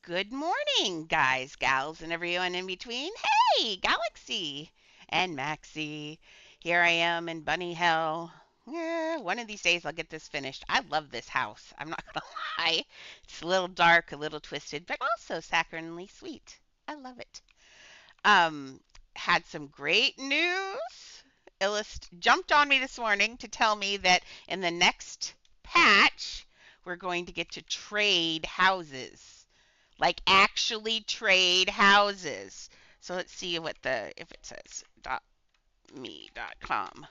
Good morning, guys, gals, and everyone in between. Hey, Galaxy and Maxie. Here I am in Bunny Hell. Yeah, one of these days I'll get this finished. I love this house. I'm not gonna lie. It's a little dark, a little twisted, but also saccharinely sweet. I love it. Um, had some great news. Illust jumped on me this morning to tell me that in the next patch we're going to get to trade houses, like actually trade houses. So let's see what the if it says .me.com.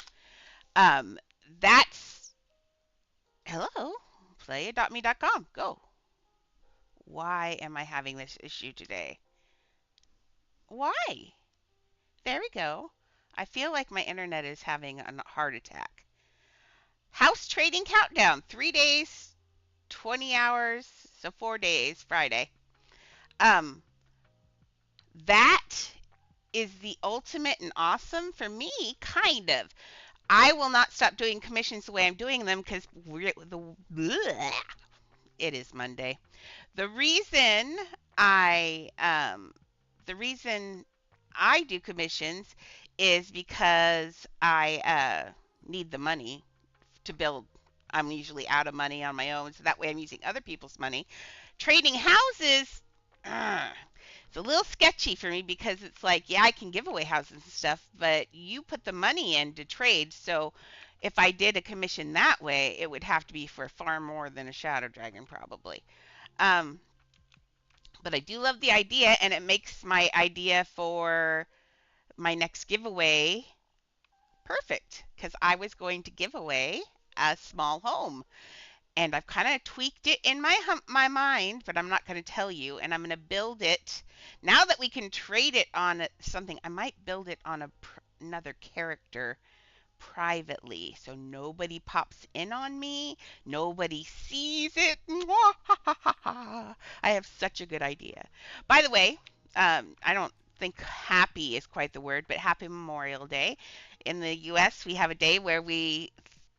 Um, that's hello, play.me.com. Go. Why am I having this issue today? Why? There we go. I feel like my internet is having a heart attack. House trading countdown. 3 days, 20 hours, so 4 days, Friday. Um, that is the ultimate and awesome for me, kind of. I will not stop doing commissions the way I'm doing them because it is Monday. The reason I the reason I do commissions is because I need the money to build. I'm usually out of money on my own, so that way I'm using other people's money. Trading houses, it's a little sketchy for me because it's like, yeah, I can give away houses and stuff, but you put the money in to trade. So if I did a commission that way, it would have to be for far more than a shadow dragon, probably. Um, but I do love the idea, and it makes my idea for my next giveaway perfect because I was going to give away a small home, and I've kind of tweaked it in my mind, but I'm not going to tell you. And I'm going to build it now that we can trade it on something. I might build it on another character privately so nobody pops in on me, nobody sees it. I have such a good idea. By the way, I don't think happy is quite the word, but happy Memorial Day. In the US, we have a day where we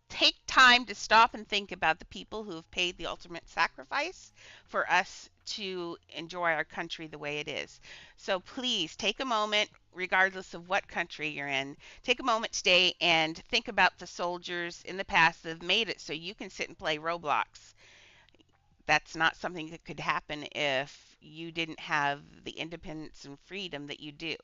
take time to stop and think about the people who have paid the ultimate sacrifice for us to enjoy our country the way it is. So please take a moment, regardless of what country you're in, take a moment today and think about the soldiers in the past that have made it so you can sit and play Roblox. That's not something that could happen if you didn't have the independence and freedom that you do.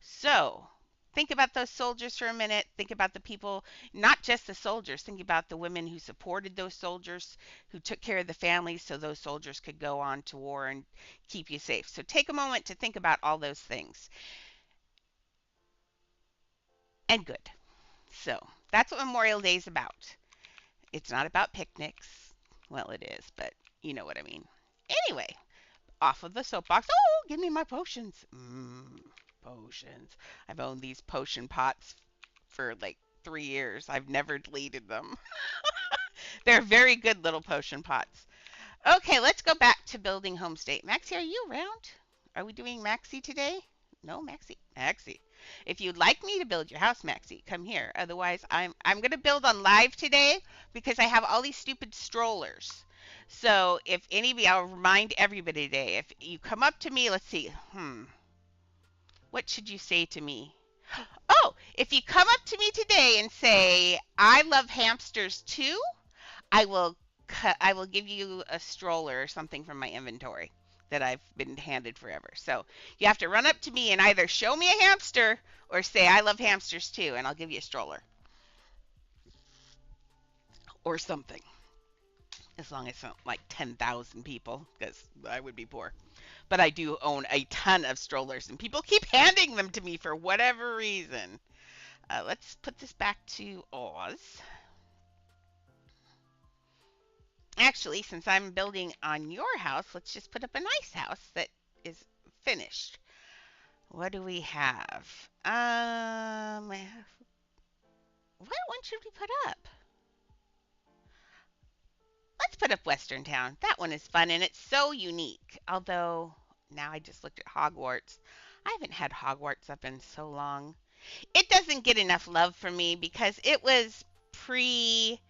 So, think about those soldiers for a minute. Think about the people, not just the soldiers. Think about the women who supported those soldiers, who took care of the families so those soldiers could go on to war and keep you safe. So, take a moment to think about all those things. And good. So, that's what Memorial Day is about. It's not about picnics. Well, it is, but you know what I mean. Anyway, off of the soapbox. Oh, give me my potions. Potions. I've owned these potion pots for like 3 years. I've never deleted them. They're very good little potion pots. Okay, let's go back to building home state. Maxie, are you around? Are we doing Maxie today? No, Maxie. Maxie. If you'd like me to build your house, Maxie, come here. Otherwise, I'm going to build on live today because I have all these stupid strollers. So if anybody, I'll remind everybody today. If you come up to me, let's see. What should you say to me? Oh, if you come up to me today and say, "I love hamsters too," I will I will give you a stroller or something from my inventory that I've been handed forever. So you have to run up to me and either show me a hamster or say, "I love hamsters too," and I'll give you a stroller or something. As long as it's not like 10,000 people, because I would be poor. But I do own a ton of strollers, and people keep handing them to me for whatever reason. Let's put this back to Oz. Actually, since I'm building on your house, let's just put up a nice house that is finished. What do we have? What one should we put up? Let's put up Western Town. That one is fun and it's so unique. Although now I just looked at Hogwarts. I haven't had Hogwarts up in so long. It doesn't get enough love from me because it was pre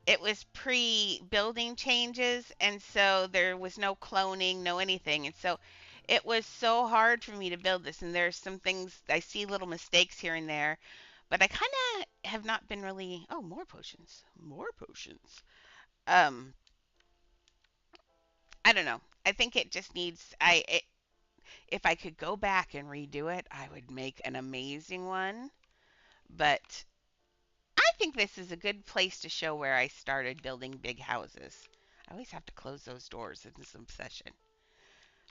it was pre-building changes, and so there was no cloning, no anything. And so it was so hard for me to build this, and there's some things I see little mistakes here and there, but I kind of have not been really. Oh, more potions. More potions. Um I don't know. I think it just needs if I could go back and redo it, I would make an amazing one, but I think this is a good place to show where I started building big houses. I always have to close those doors in this obsession.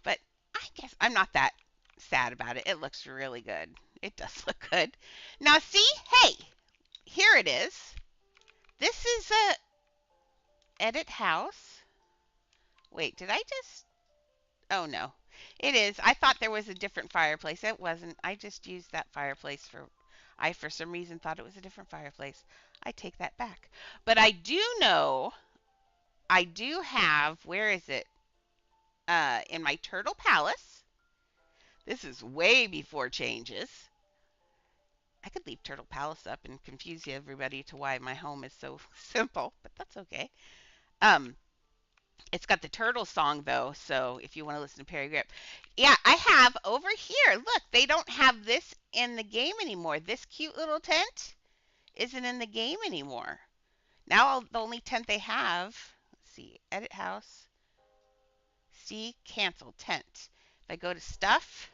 But I guess I'm not that sad about it. It looks really good. It does look good. Now, see? Hey, here it is. This is a edit house. Wait, did I just? Oh, no. It is. I thought there was a different fireplace. It wasn't. I just used that fireplace for some reason, thought it was a different fireplace. I take that back. But I do know I do have, where is it? In my Turtle Palace. This is way before changes. I could leave Turtle Palace up and confuse everybody to why my home is so simple, but that's okay. Um, it's got the turtle song though, so if you want to listen to Perry Grip. Yeah, I have over here. Look, they don't have this in the game anymore. This cute little tent isn't in the game anymore. Now the only tent they have, let's see, edit house, see, cancel tent. If I go to stuff,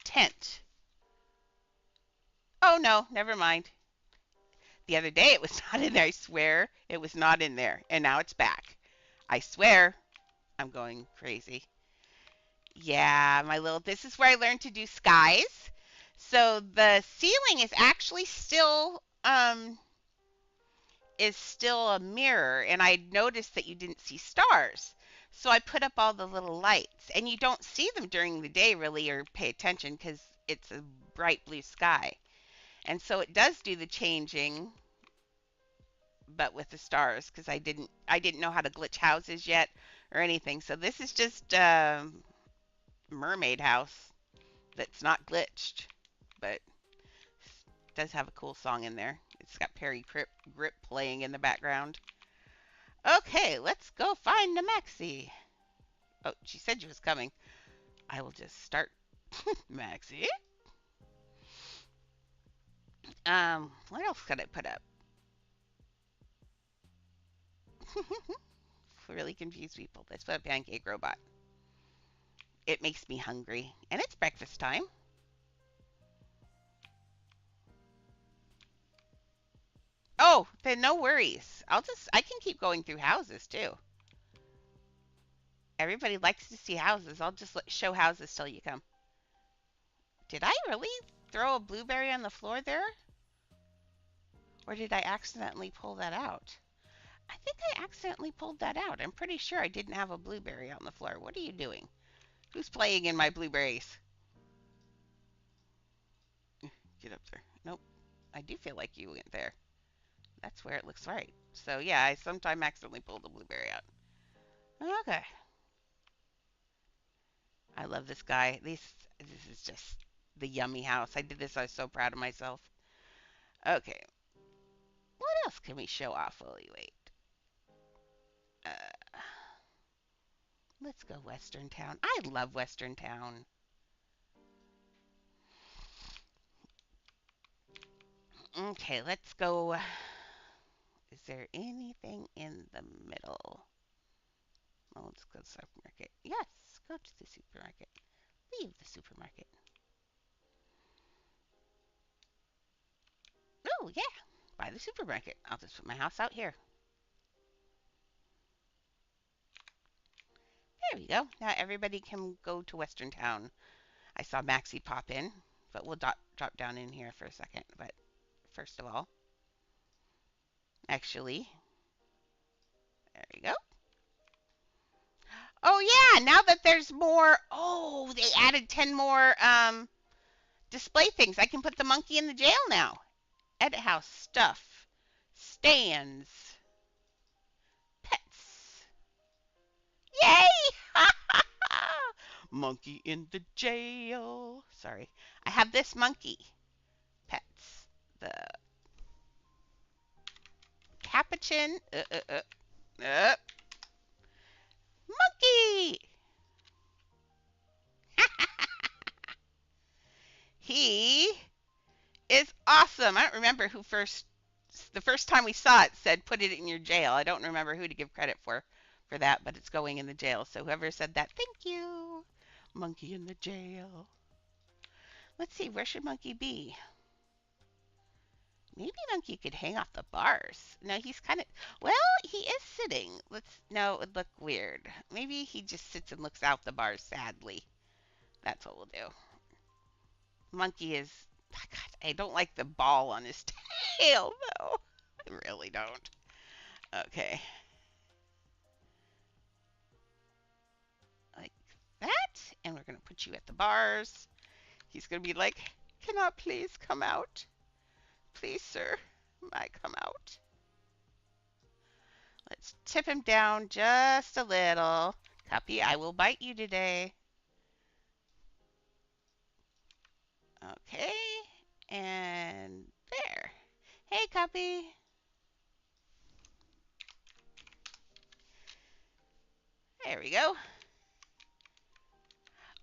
tent. Oh no, never mind. The other day it was not in there. I swear it was not in there. And now it's back. I swear I'm going crazy. Yeah, my little, this is where I learned to do skies. So the ceiling is still a mirror, and I noticed that you didn't see stars. So I put up all the little lights, and you don't see them during the day really or pay attention because it's a bright blue sky. And so it does do the changing, but with the stars because I didn't know how to glitch houses yet or anything. So this is just mermaid house that's not glitched, but does have a cool song in there. It's got Grip playing in the background. Okay, let's go find the Maxie. Oh, she said she was coming. I will just start Maxie. What else could I put up? Really confuse people. Let's put a pancake robot. It makes me hungry, and it's breakfast time. Oh, then no worries. I can keep going through houses too. Everybody likes to see houses. I'll just show houses till you come. Did I really throw a blueberry on the floor there? Or did I accidentally pull that out? I think I accidentally pulled that out. I'm pretty sure I didn't have a blueberry on the floor. What are you doing? Who's playing in my blueberries? Get up there. Nope. I do feel like you went there. That's where it looks right. So yeah, I sometime accidentally pulled the blueberry out. Okay. I love this guy. This is just the yummy house. I did this. I was so proud of myself. Okay. What else can we show off while we wait? Uh, let's go Western Town. I love Western Town. Okay, let's go. Is there anything in the middle? Oh, let's go to the supermarket. Yes, go to the supermarket. Leave the supermarket. Oh, yeah, by the supermarket. I'll just put my house out here. There we go. Now everybody can go to Western Town. I saw Maxie pop in, but we'll drop down in here for a second. But first of all, actually, there you go. Oh yeah, now that there's more, oh, they added 10 more display things. I can put the monkey in the jail now. Edit house stuff, stands, pets. Yay! Monkey in the jail. Sorry. I have this monkey. Pets. The capuchin. Monkey. He is awesome. I don't remember who first. The first time we saw it said put it in your jail. I don't remember who to give credit for that, but it's going in the jail. So whoever said that, thank you. Monkey in the jail. Let's see, where should Monkey be? Maybe Monkey could hang off the bars. No, he's kind of, well, he is sitting. No, it would look weird. Maybe he just sits and looks out the bars sadly. That's what we'll do. Monkey is, God, I don't like the ball on his tail, though. I really don't. Okay. Like that. And we're going to put you at the bars. He's going to be like, can I please come out? Please, sir, may I come out? Let's tip him down just a little. Cuppy, I will bite you today. Okay, and there. Hey, Cuppy. There we go.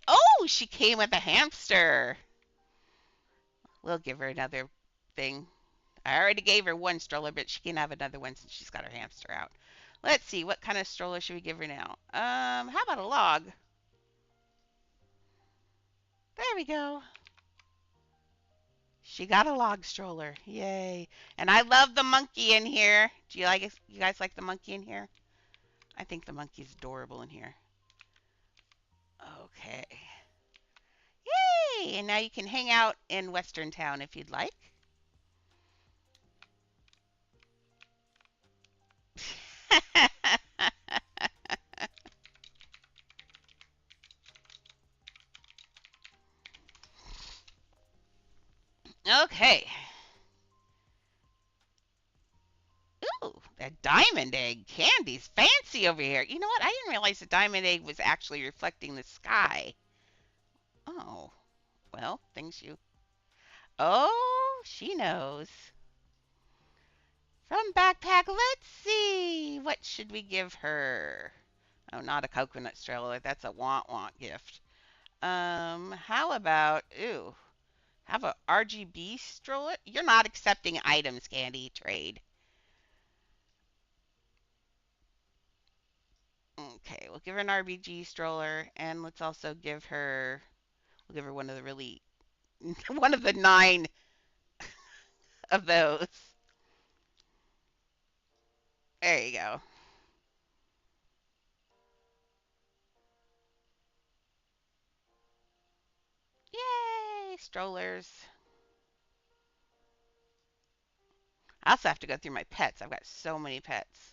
Oh, she came with a hamster. We'll give her another thing. I already gave her one stroller, but she can have another one since she's got her hamster out. Let's see, what kind of stroller should we give her now? How about a log? There we go. She got a log stroller. Yay. And I love the monkey in here. Do you guys like the monkey in here? I think the monkey's adorable in here. Okay. Yay! And now you can hang out in Western Town if you'd like. Okay. Ooh, that diamond egg candy's fancy over here. You know what? I didn't realize the diamond egg was actually reflecting the sky. Oh, well, things you... Oh, she knows. From backpack, let's see. What should we give her? Oh, not a coconut stroller. That's a want gift. How about, have a RGB stroller? You're not accepting items, Candy. Trade. Okay, we'll give her an RBG stroller, and let's also give her, we'll give her one of the really, one of the 9 of those. There you go. Yay, strollers. I also have to go through my pets. I've got so many pets.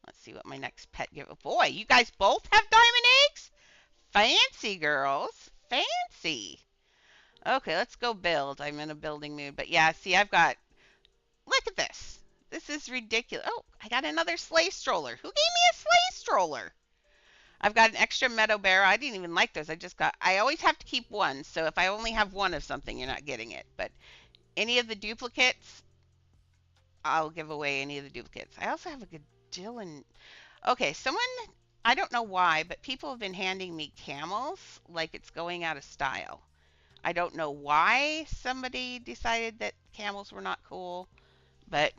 Let's see what my next pet give. Oh boy, you guys both have diamond eggs? Fancy, girls. Fancy. Okay, let's go build. I'm in a building mood. But yeah, see, I've got... Look at this. This is ridiculous. Oh, I got another sleigh stroller. Who gave me a sleigh stroller? I've got an extra meadow bear. I didn't even like those. I always have to keep one. So if I only have one of something, you're not getting it. But any of the duplicates, I'll give away any of the duplicates. I also have a gajillion. Okay, someone, I don't know why, but people have been handing me camels like it's going out of style. I don't know why somebody decided that camels were not cool, but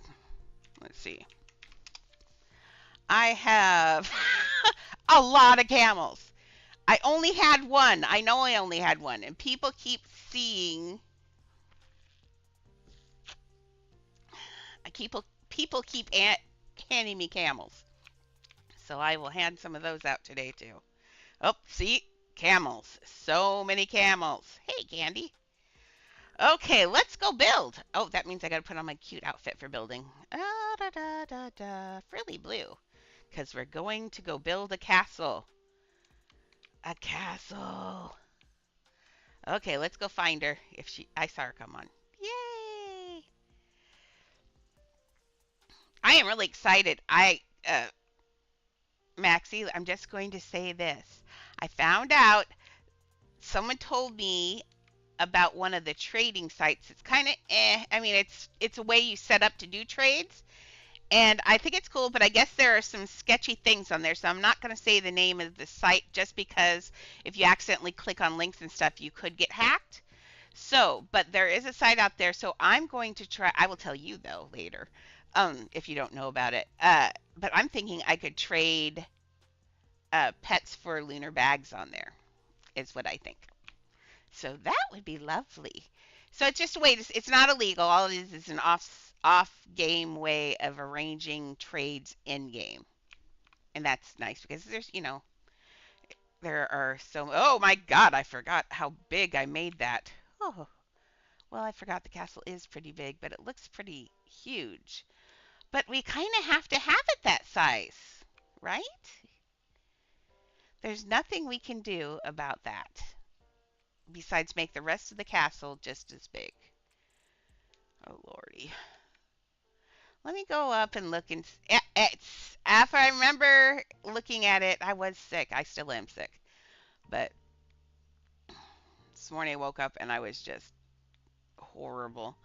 let's see. I have a lot of camels. I only had one. I know I only had one, and people keep seeing. People keep handing me camels, so I will hand some of those out today too. Oh, see, camels. So many camels. Hey, Candy. Okay, let's go build. Oh, that means I gotta put on my cute outfit for building. Frilly blue. Because we're going to go build a castle. A castle. Okay, let's go find her. I saw her come on. Yay! I am really excited. Maxie, I'm just going to say this. I found out, someone told me about one of the trading sites. It's kind of I mean, it's a way you set up to do trades. And I think it's cool, but I guess there are some sketchy things on there, so I'm not going to say the name of the site just because if you accidentally click on links and stuff, you could get hacked. So, but there is a site out there, so I'm going to try. I will tell you though later, if you don't know about it. But I'm thinking I could trade pets for lunar bags on there. Is what I think. So that would be lovely. So it's just a way. It's not illegal. All it is an off game way of arranging trades in game, and that's nice because there's there are so. Oh my God! I forgot how big I made that. Oh well, I forgot the castle is pretty big, but it looks pretty huge. But we kind of have to have it that size, right? There's nothing we can do about that besides make the rest of the castle just as big. Oh lordy. Let me go up and look and it's after I remember looking at it, I was sick. I still am sick. But this morning I woke up and I was just horrible.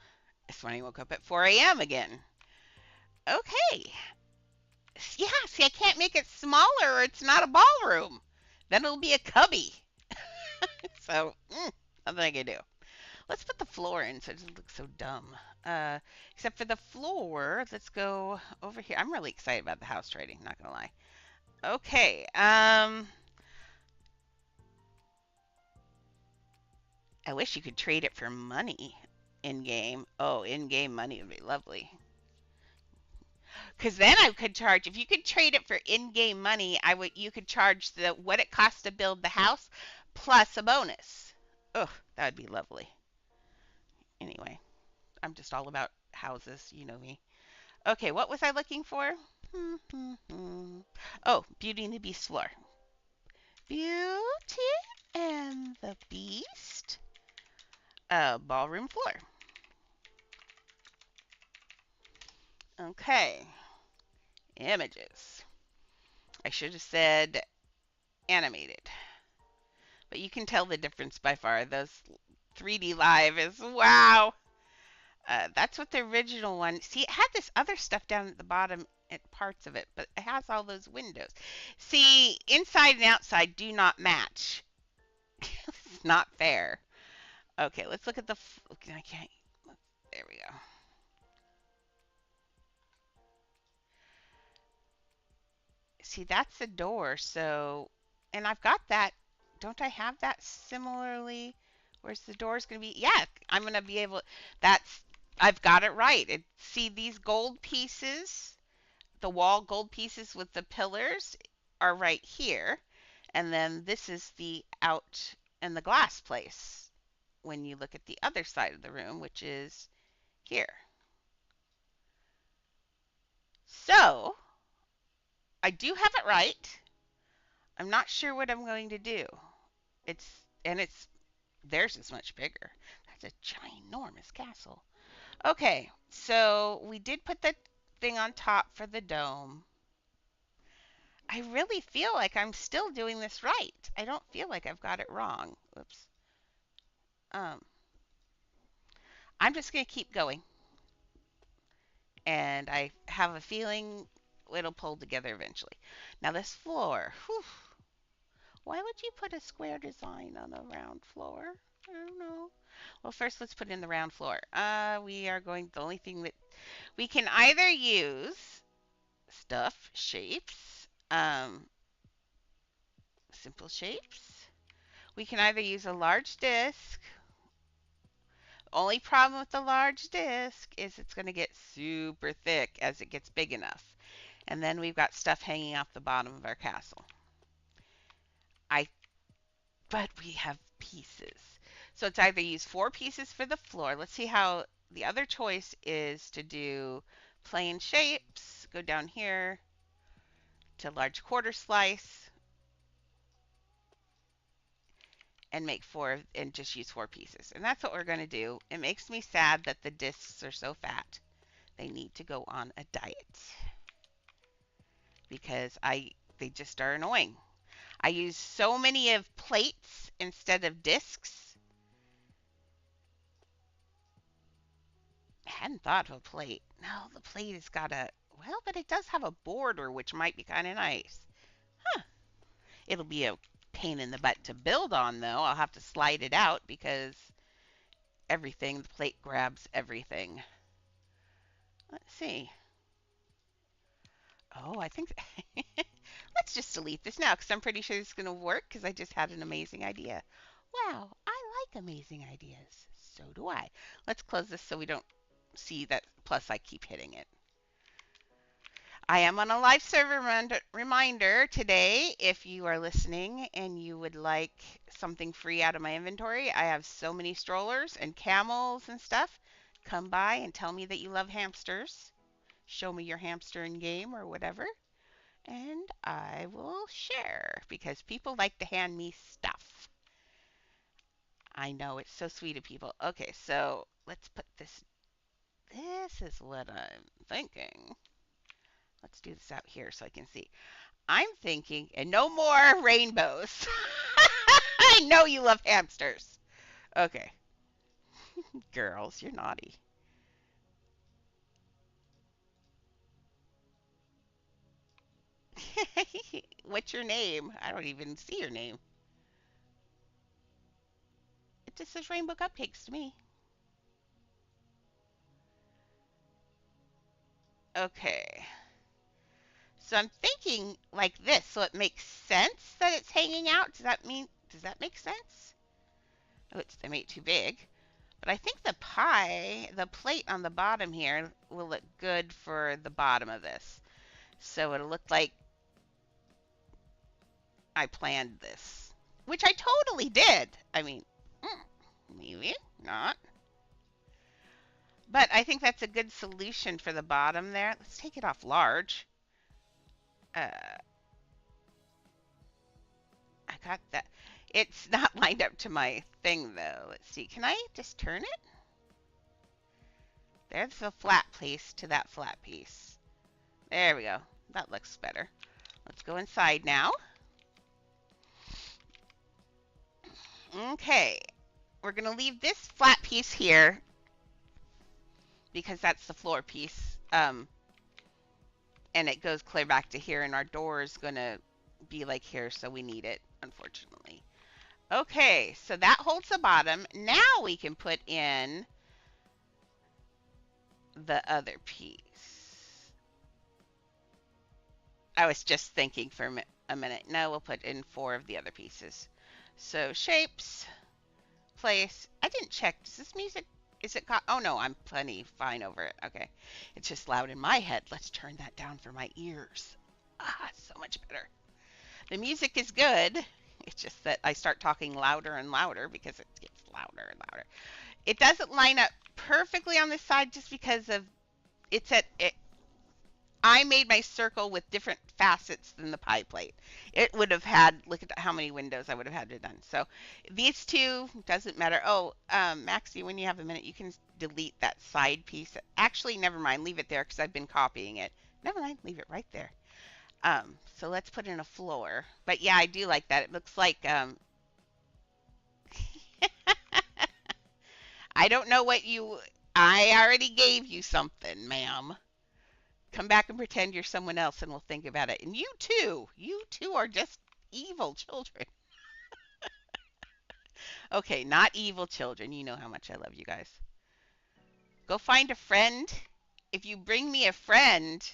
This morning I woke up at 4 a.m. again. Okay. Yeah, see, I can't make it smaller or it's not a ballroom. Then it'll be a cubby. So, nothing I can do. Let's put the floor in so it doesn't look so dumb. Uh, except for the floor, let's go over here. I'm really excited about the house trading, not gonna lie. Okay, I wish you could trade it for money in game. Oh, in game money would be lovely. Because then I could charge, if you could trade it for in game money, you could charge the what it costs to build the house plus a bonus. Oh, that would be lovely. Anyway, I'm just all about houses, you know me. Okay, what was I looking for? Oh, Beauty and the Beast floor. Beauty and the Beast ballroom floor. Okay, images. I should have said animated, but you can tell the difference by far. Those 3D live is wow. That's what the original one. See, it had this other stuff down at the bottom at parts of it, but it has all those windows. See, inside and outside do not match. It's not fair. Okay, let's look at the. I can't. There we go. See, that's the door. So, and I've got that. Don't I have that similarly? Where's the door's going to be? Yeah, I'm going to be able. That's. I've got it right. See these gold pieces, the wall gold pieces with the pillars are right here, and then this is the out and the glass place. When you look at the other side of the room, which is here. So I do have it right. I'm not sure what I'm going to do. It's and it's theirs is much bigger. That's a ginormous castle. Okay, so we did put the thing on top for the dome. I really feel like I'm still doing this right. I don't feel like I've got it wrong. Oops. Um, I'm just going to keep going. And I have a feeling it'll pull together eventually. Now this floor. Whew, why would you put a square design on a round floor? I don't know. Well, first let's put in the round floor. We are going, the only thing that we can either use stuff, shapes, simple shapes. We can either use a large disc. Only problem with the large disc is it's going to get super thick as it gets big enough. And then we've got stuff hanging off the bottom of our castle. But we have pieces. So it's either use 4 pieces for the floor. Let's see how the other choice is to do plain shapes. Go down here to large quarter slice and make 4 and just use 4 pieces. And that's what we're going to do. It makes me sad that the discs are so fat. They need to go on a diet because they just are annoying. I use so many of plates instead of discs. I hadn't thought of a plate. No, the plate has got to, Well, but it does have a border, which might be kind of nice. Huh. It'll be a pain in the butt to build on, though. I'll have to slide it out because the plate grabs everything. Let's see. Oh, I think let's just delete this now because I'm pretty sure it's going to work because I just had an amazing idea. Wow, I like amazing ideas. So do I. Let's close this so we don't see that. Plus, I keep hitting it. I am on a live server reminder today. If you are listening and you would like something free out of my inventory, I have so many strollers and camels and stuff. Come by and tell me that you love hamsters. Show me your hamster in game or whatever, and I will share because people like to hand me stuff. I know it's so sweet of people. Okay, so let's put this. This is what I'm thinking. Let's do this out here so I can see. I'm thinking, and no more rainbows. I know you love hamsters. Okay. Girls, you're naughty. What's your name? I don't even see your name. It just says Rainbow Cupcakes to me. Okay. So I'm thinking like this, so it makes sense that it's hanging out. Does that make sense? Oh, I made it too big. But I think the plate on the bottom here will look good for the bottom of this. So it'll look like I planned this, which I totally did. I mean, maybe not. But I think that's a good solution for the bottom there. Let's take it off large. Uh, I got that. It's not lined up to my thing though. Let's see. Can I just turn it? There's the flat piece to that flat piece. There we go. That looks better. Let's go inside now. Okay. We're going to leave this flat piece here because that's the floor piece. And it goes clear back to here, and our door is going to be like here, so we need it, unfortunately. Okay, so that holds the bottom. Now we can put in the other piece. I was just thinking for a minute. No, we'll put in 4 of the other pieces. So shapes, place. I didn't check. Does this music, is it oh no, I'm plenty fine over it. Okay. It's just loud in my head. Let's turn that down for my ears. Ah, so much better. The music is good. It's just that I start talking louder and louder because it gets louder and louder. It doesn't line up perfectly on this side just because of it's at it. I made my circle with different facets than the pie plate. It would have had, look at how many windows I would have had to done. So these two doesn't matter. Oh, Maxie, when you have a minute, you can delete that side piece. Actually, never mind. Leave it there because I've been copying it. Never mind. Leave it right there. So let's put in a floor. But yeah, I do like that. It looks like, I don't know what I already gave you something, ma'am. Come back and pretend you're someone else and we'll think about it. And you too are just evil children. Okay, not evil children. You know how much I love you guys. Go find a friend. If you bring me a friend,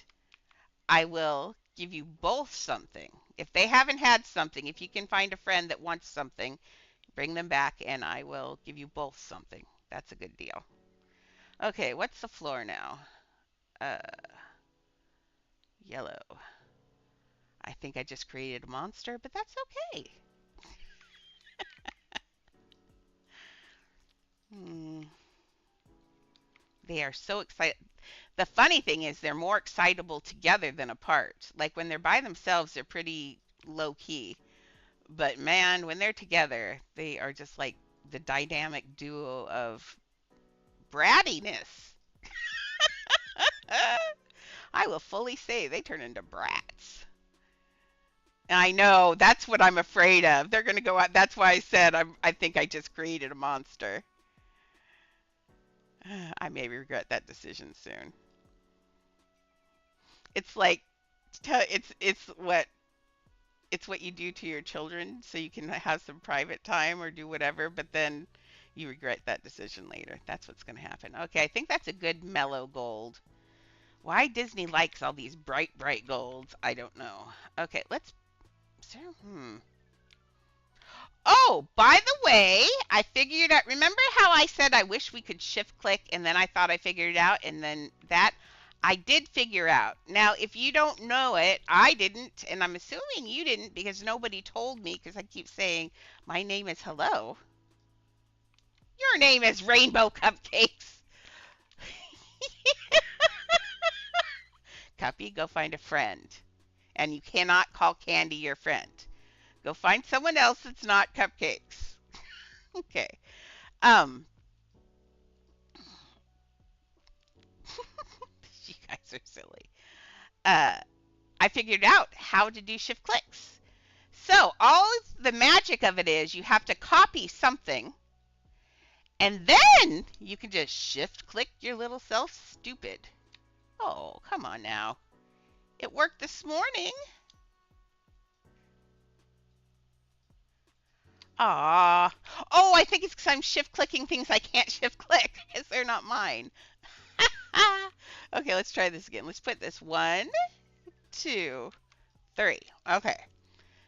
I will give you both something. If they haven't had something, if you can find a friend that wants something, bring them back and I will give you both something. That's a good deal. Okay, what's the floor now? Yellow. I think I just created a monster, but that's okay. They are so excited. The funny thing is they're more excitable together than apart. Like when they're by themselves, they're pretty low key. But man, when they're together, they are just like the dynamic duo of brattiness. I will fully say they turn into brats. I know, that's what I'm afraid of. They're going to go out. That's why I said I think I just created a monster. I may regret that decision soon. It's like it's what you do to your children so you can have some private time or do whatever, but then you regret that decision later. That's what's going to happen. Okay, I think that's a good mellow gold. Why Disney likes all these bright, bright golds, I don't know. Okay, let's. Hmm. Oh, by the way, I figured out. Remember how I said I wish we could shift click and then I thought I figured it out and then that? I did figure out. Now, if you don't know it, I didn't, and I'm assuming you didn't because nobody told me because I keep saying, my name is Hello. Your name is Rainbow Cupcakes. Cuppy, go find a friend. And you cannot call Candy your friend. Go find someone else that's not Cupcakes. Okay. Um, you guys are silly. Uh, I figured out how to do shift clicks. So all the magic of it is you have to copy something and then you can just shift click your little self stupid. Oh, come on now. It worked this morning. Ah. Oh, I think it's because I'm shift clicking things I can't shift click because they're not mine. Okay, let's try this again. Let's put this 1, 2, 3. Okay.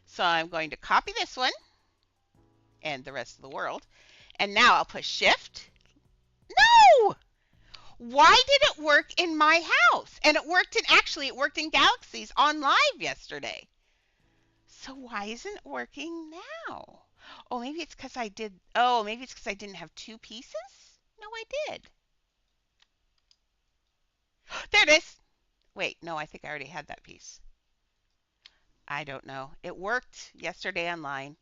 So I'm going to copy this one and the rest of the world. And now I'll push shift. No! Why did it work in my house? And it worked in Galaxies on live yesterday. So why isn't it working now? Maybe it's because I didn't have two pieces? No, I did. There it is. Wait, no, I think I already had that piece. I don't know. It worked yesterday online,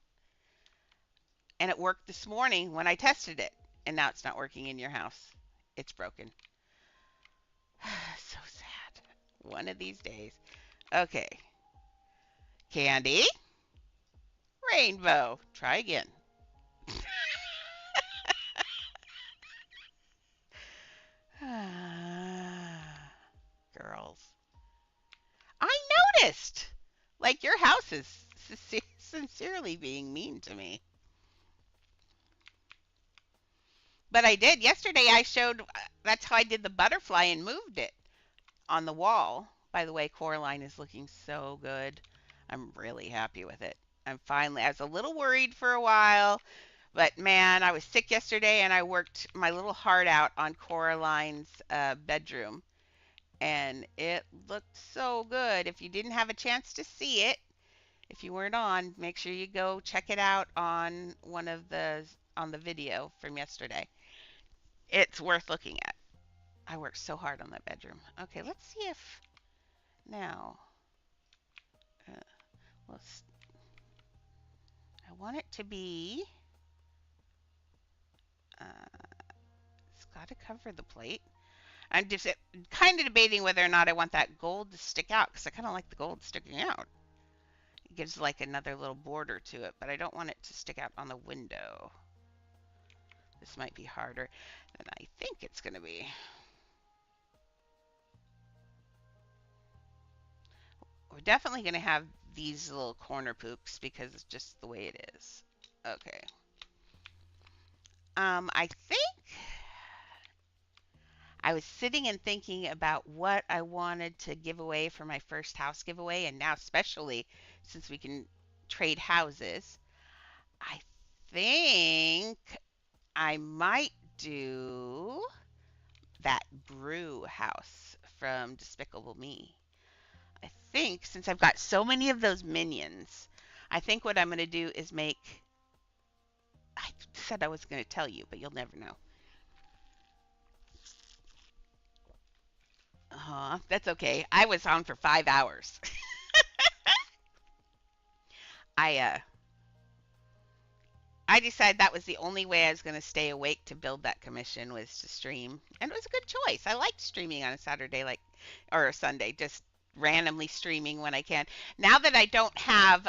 and it worked this morning when I tested it, and now it's not working in your house. It's broken. So sad. One of these days. Okay. Candy. Rainbow. Try again. Girls. I noticed. Like your house is sincerely being mean to me. But I did. Yesterday I showed that's how I did the butterfly and moved it on the wall. By the way, Coraline is looking so good. I'm really happy with it. I was a little worried for a while, but man, I was sick yesterday and I worked my little heart out on Coraline's bedroom. And it looked so good. If you didn't have a chance to see it, if you weren't on, make sure you go check it out on on the video from yesterday. It's worth looking at. I worked so hard on that bedroom. Okay, let's see if now. Uh, let's. I want it to be. Uh, it's got to cover the plate. I'm just kind of debating whether or not I want that gold to stick out because I kind of like the gold sticking out. It gives like another little border to it, but I don't want it to stick out on the window. This might be harder than I think it's going to be. We're definitely going to have these little corner poops because it's just the way it is. Okay. I think I was sitting and thinking about what I wanted to give away for my first house giveaway, and now especially since we can trade houses, I think I might do that brew house from Despicable Me. I think since I've got so many of those minions, I think what I'm going to do is make. I said I was going to tell you, but you'll never know. That's okay. I was on for 5 hours. I I decided that was the only way I was going to stay awake to build that commission was to stream, and it was a good choice. I liked streaming on a Saturday, or a Sunday, just randomly streaming when I can. Now that I don't have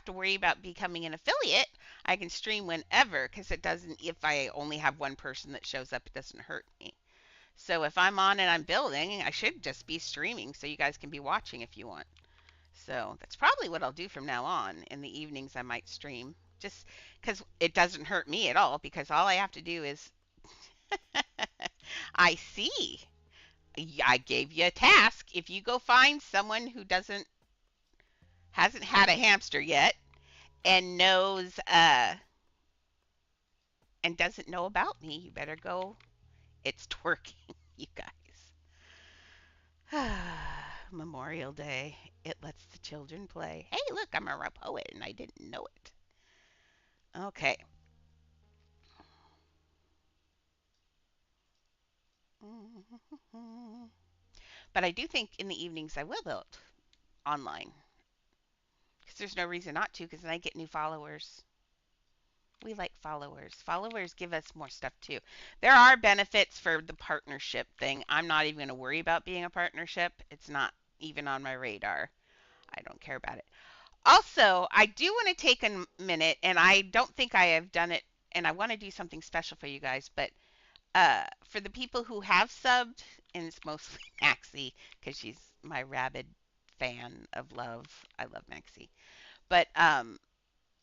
to worry about becoming an affiliate, I can stream whenever because it doesn't. If I only have one person that shows up, it doesn't hurt me. So if I'm on and I'm building, I should just be streaming so you guys can be watching if you want. So that's probably what I'll do from now on. In the evenings, I might stream just because it doesn't hurt me at all because all I have to do is I see. I gave you a task. If you go find someone who doesn't hasn't had a hamster yet and knows and doesn't know about me, you better go. It's twerking, you guys. Memorial Day. It lets the children play. Hey, look, I'm a poet and I didn't know it. Okay. But I do think in the evenings I will build online because there's no reason not to because then I get new followers. We like followers. Followers give us more stuff too. There are benefits for the partnership thing. I'm not even going to worry about being a partnership. It's not even on my radar. I don't care about it. Also, I do want to take a minute, and I don't think I have done it, and I want to do something special for you guys, but for the people who have subbed, and it's mostly Maxie, because she's my rabid fan of love. I love Maxie. But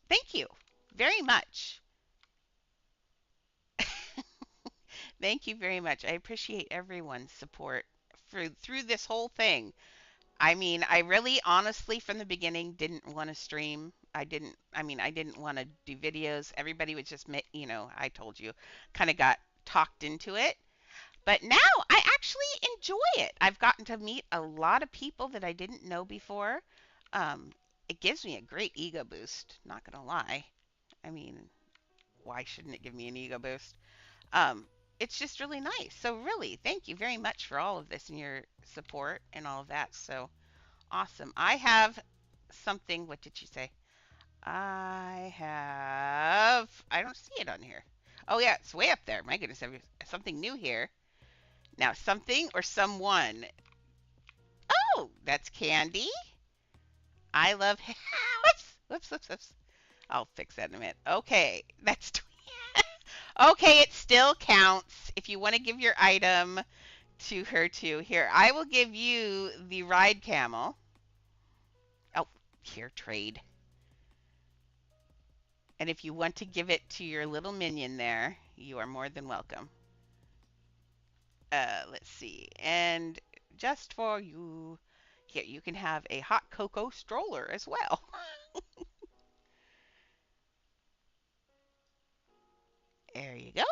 thank you very much. Thank you very much. I appreciate everyone's support for through this whole thing. I mean, I really honestly from the beginning didn't want to stream. I didn't want to do videos. Everybody was just I told you, kind of got talked into it. But now I actually enjoy it. I've gotten to meet a lot of people that I didn't know before. Um, it gives me a great ego boost, not gonna lie. I mean, why shouldn't it give me an ego boost? Um, it's just really nice. So really, thank you very much for all of this and your support and all of that. So awesome. I have something. What did she say? I don't see it on here. Oh yeah, it's way up there. My goodness, I have something new here. Now, something or someone. Oh, that's Candy. I love. Whoops, whoops, whoops, whoops. I'll fix that in a minute. Okay, that's. Okay, it still counts. If you want to give your item to her too, here I will give you the ride camel. Oh, here trade. And if you want to give it to your little minion there, you are more than welcome. Let's see. And just for you, here, you can have a hot cocoa stroller as well. There you go.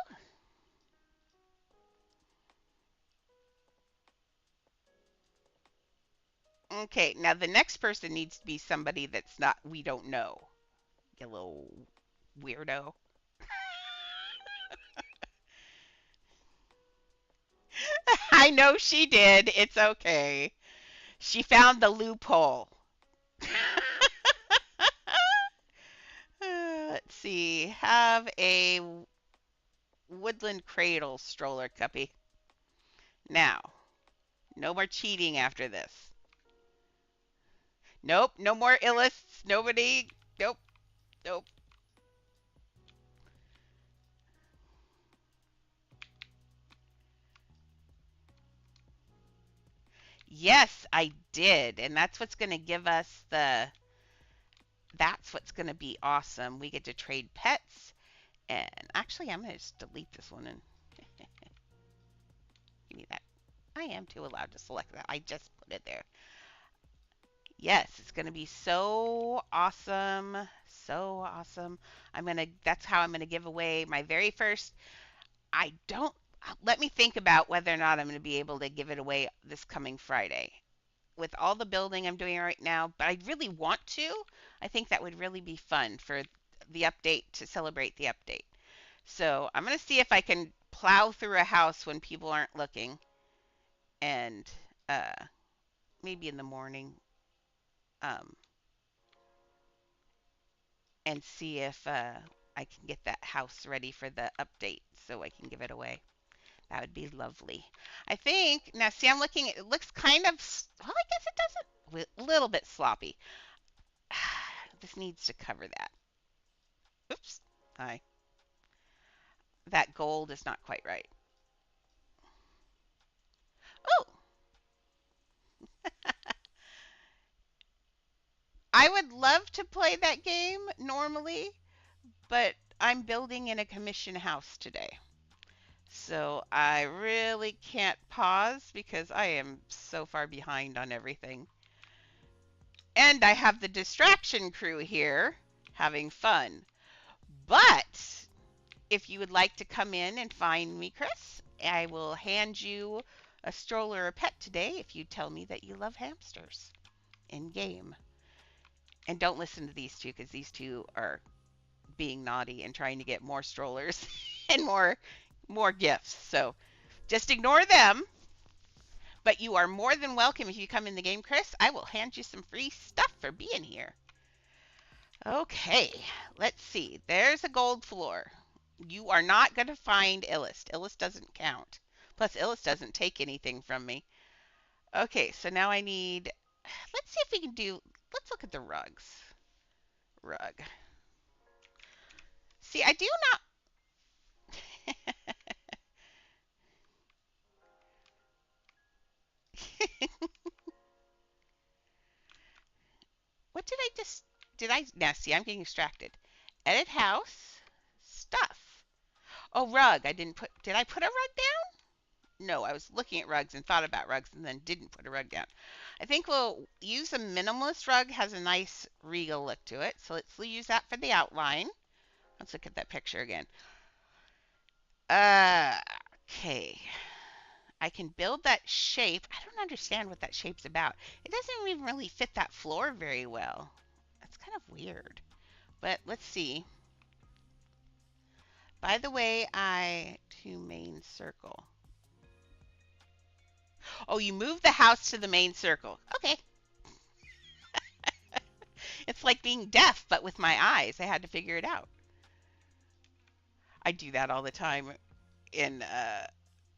Okay, now the next person needs to be somebody that's not, we don't know. You little weirdo. I know she did. It's okay. She found the loophole. Let's see. Have a woodland cradle stroller, Cuppy. Now, no more cheating after this. Nope, no more illists. Nobody. Nope, nope. Yes, I did. And that's what's going to give us the. That's what's going to be awesome. We get to trade pets. And actually, I'm going to just delete this one and give me that. I am too allowed to select that. I just put it there. Yes, it's going to be so awesome. So awesome. That's how I'm going to give away my very first. I don't, let me think about whether or not I'm going to be able to give it away this coming Friday with all the building I'm doing right now, but I really want to. I think that would really be fun for the update to celebrate the update. So I'm going to see if I can plow through a house when people aren't looking and uh, maybe in the morning um, and see if I can get that house ready for the update so I can give it away. That would be lovely. I think now. See, I'm looking. It looks kind of. Well, I guess it doesn't. A little bit sloppy. This needs to cover that. Oops. I. That gold is not quite right. I would love to play that game normally, but I'm building in a commission house today. So I really can't pause because I am so far behind on everything. And I have the distraction crew here having fun. But if you would like to come in and find me, Chris, I will hand you a stroller or pet today if you tell me that you love hamsters in game. And don't listen to these two because these two are being naughty and trying to get more strollers and more gifts. So just ignore them. But you are more than welcome if you come in the game, Chris. I will hand you some free stuff for being here. Okay, let's see. There's a gold floor. You are not going to find Illust. Illust doesn't count. Plus, Illust doesn't take anything from me. Okay, so now I need. Let's see if we can do. Let's look at the rugs. Rug. See, I do not. What did I just. Did I. Now, see, I'm getting distracted. Edit house. Stuff. Oh, rug. I didn't put. Did I put a rug down? No, I was looking at rugs and thought about rugs and then didn't put a rug down. I think we'll use a minimalist rug. Has a nice regal look to it. So let's use that for the outline. Let's look at that picture again. Uh, okay. I can build that shape. I don't understand what that shape's about. It doesn't even really fit that floor very well. That's kind of weird. But let's see. By the way, to main circle. Oh, you move the house to the main circle. Okay. It's like being deaf, but with my eyes. I had to figure it out. I do that all the time in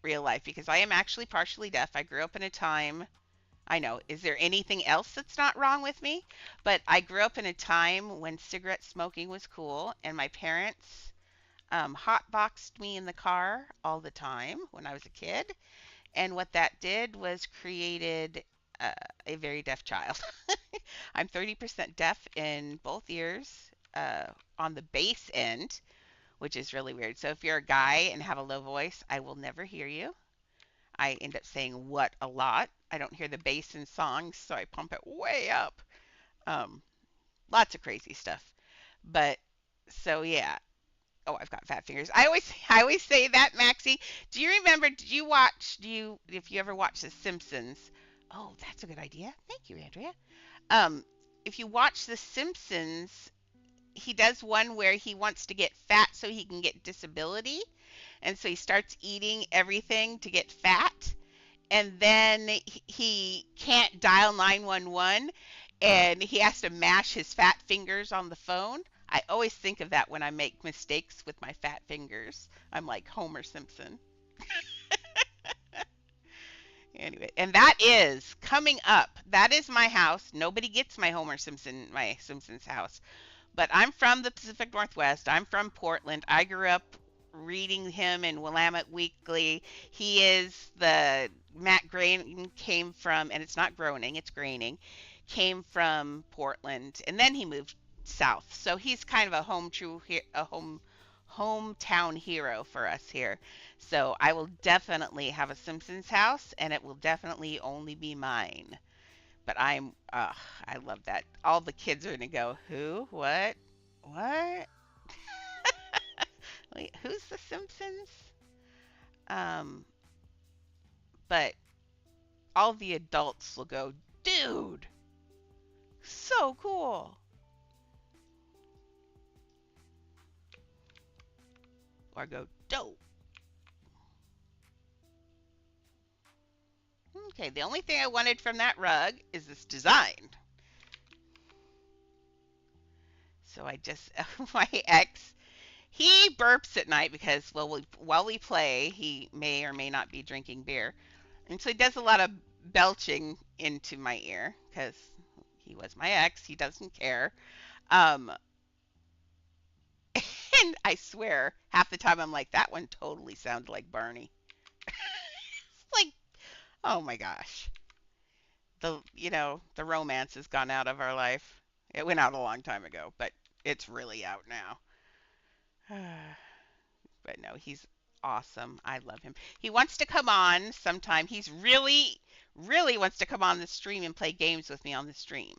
real life because I am actually partially deaf. I grew up in a time. I know. Is there anything else that's not wrong with me? But I grew up in a time when cigarette smoking was cool, and my parents hotboxed me in the car all the time when I was a kid. And what that did was created uh, a very deaf child. I'm 30% deaf in both ears on the bass end, which is really weird. So if you're a guy and have a low voice, I will never hear you. I end up saying what a lot. I don't hear the bass in songs, so I pump it way up. Um, Lots of crazy stuff. But so yeah. Oh, I've got fat fingers. I always say that, Maxie. Do you remember? If you ever watch The Simpsons? Oh, that's a good idea. Thank you, Andrea. Um, if you watch The Simpsons, he does one where he wants to get fat so he can get disability, and so he starts eating everything to get fat, and then he can't dial 911, and he has to mash his fat fingers on the phone. I always think of that when I make mistakes with my fat fingers. I'm like Homer Simpson. Anyway, and that is coming up. That is my house. Nobody gets my Simpsons house. But I'm from the Pacific Northwest. I'm from Portland. I grew up reading him in Willamette Weekly. He is the Matt Groening came from, and it's not groaning, it's graining, came from Portland, and then he moved south. So he's kind of a hometown hero for us here. So I will definitely have a Simpsons house, and it will definitely only be mine. But I love that. All the kids are gonna go, who? What? Wait, who's the Simpsons? Um, but all the adults will go, dude, so cool. Or go, dope. Okay, the only thing I wanted from that rug is this design. So I just, my ex, he burps at night because, well, while we play, he may or may not be drinking beer. And so he does a lot of belching into my ear because he was my ex. He doesn't care. Um, and I swear, half the time I'm like, that one totally sounded like Barney. It's like, oh my gosh. The romance has gone out of our life. It went out a long time ago, but it's really out now. But no, he's awesome. I love him. He wants to come on sometime. He's really wants to come on the stream and play games with me on the stream.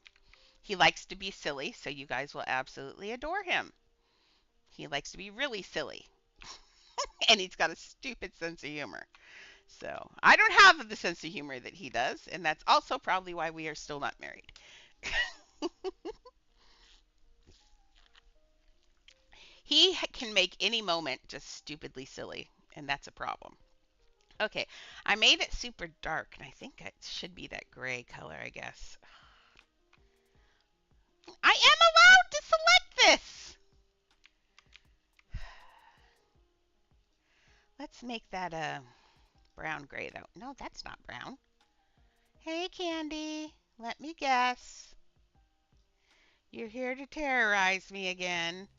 He likes to be silly, so you guys will absolutely adore him. He likes to be really silly, and he's got a stupid sense of humor. So I don't have the sense of humor that he does, and that's also probably why we are still not married. He can make any moment just stupidly silly, and that's a problem. Okay, I made it super dark, and I think it should be that gray color, I guess. I am allowed to select this! Let's make that a brown gray, though. No, that's not brown. Hey, Candy, let me guess. You're here to terrorize me again.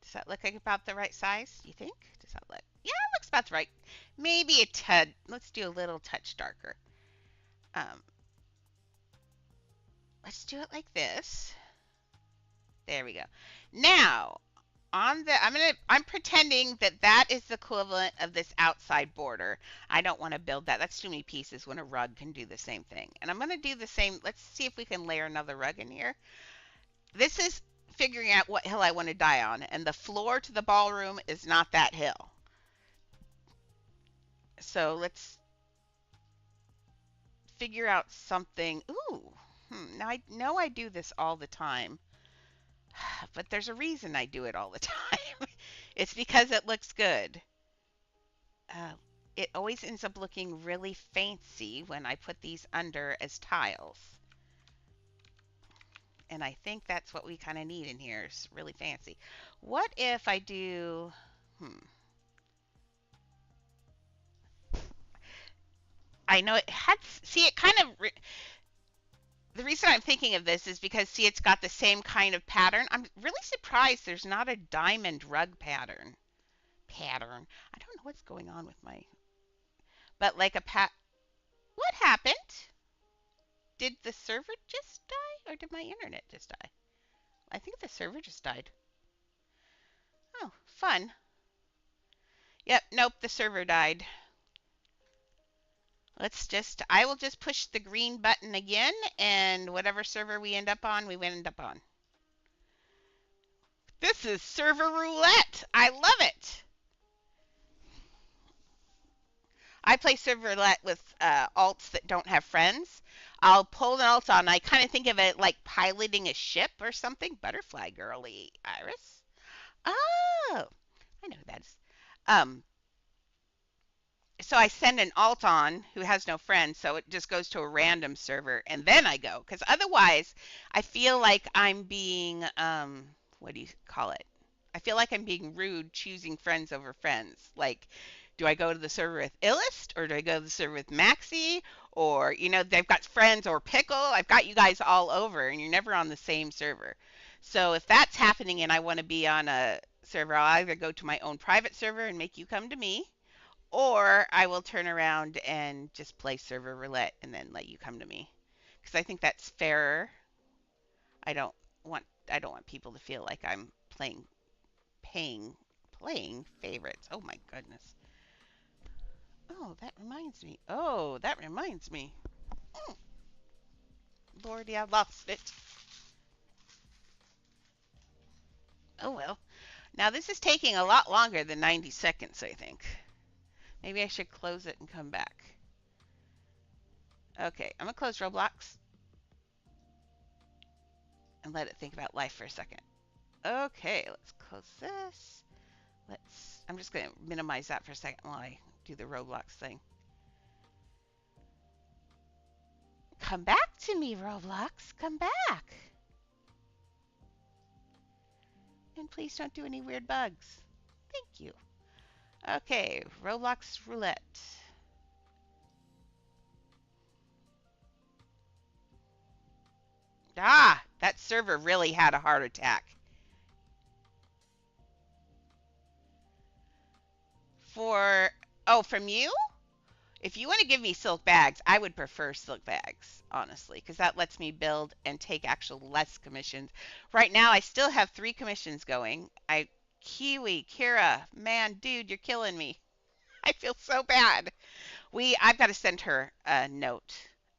Does that look like about the right size, you think? Does that look? Yeah, it looks about the right. Maybe a tad. Let's do a little touch darker. Um, let's do it like this. There we go. Now, on the I'm pretending that that is the equivalent of this outside border. I don't want to build that. That's too many pieces when a rug can do the same thing. And I'm going to do the same. Let's see if we can layer another rug in here. This is figuring out what hill I want to die on, and the floor to the ballroom is not that hill. So let's figure out something. Ooh, now I know I do this all the time, but there's a reason I do it all the time. It's because it looks good. Uh, it always ends up looking really fancy when I put these under as tiles. And I think that's what we kind of need in here, is really fancy. What if I do, I know it had, see, it kind of, the reason I'm thinking of this is because, see, it's got the same kind of pattern. I'm really surprised there's not a diamond rug pattern. I don't know what's going on with my, but like what happened? Did the server just die, or did my internet just die? I think the server just died. Oh, fun. Yep, nope, the server died. I will just push the green button again, and whatever server we end up on, we end up on. This is server roulette. I love it. I play server roulette with alts that don't have friends. I'll pull an alt on. I kind of think of it like piloting a ship or something. Butterfly girly, Iris. Oh, I know who that is. So I send an alt on who has no friends, so it just goes to a random server, and then I go. Because otherwise, I feel like I'm being, what do you call it? I feel like I'm being rude choosing friends over friends. Like, do I go to the server with Illust, or do I go to the server with Maxie? Or, they've got friends, or Pickle. I've got you guys all over, and you're never on the same server. So if that's happening and I want to be on a server, I'll either go to my own private server and make you come to me, or I will turn around and just play server roulette and then let you come to me. Because I think that's fairer. I don't want people to feel like I'm playing favorites. Oh my goodness. Oh, that reminds me. Oh, Lordy, I lost it. Oh well. Now this is taking a lot longer than 90 seconds, I think. Maybe I should close it and come back. Okay, I'm going to close Roblox and let it think about life for a second. Okay, let's close this. I'm just going to minimize that for a second while I do the Roblox thing. Come back to me, Roblox. Come back. And please don't do any weird bugs. Thank you. Okay, Roblox Roulette. Ah, that server really had a heart attack. From you? If you want to give me silk bags, I would prefer silk bags, honestly, because that lets me build and take actual less commissions. Right now, I still have 3 commissions going. Kiwi, Kira, man, dude, you're killing me. I feel so bad. I've got to send her a note,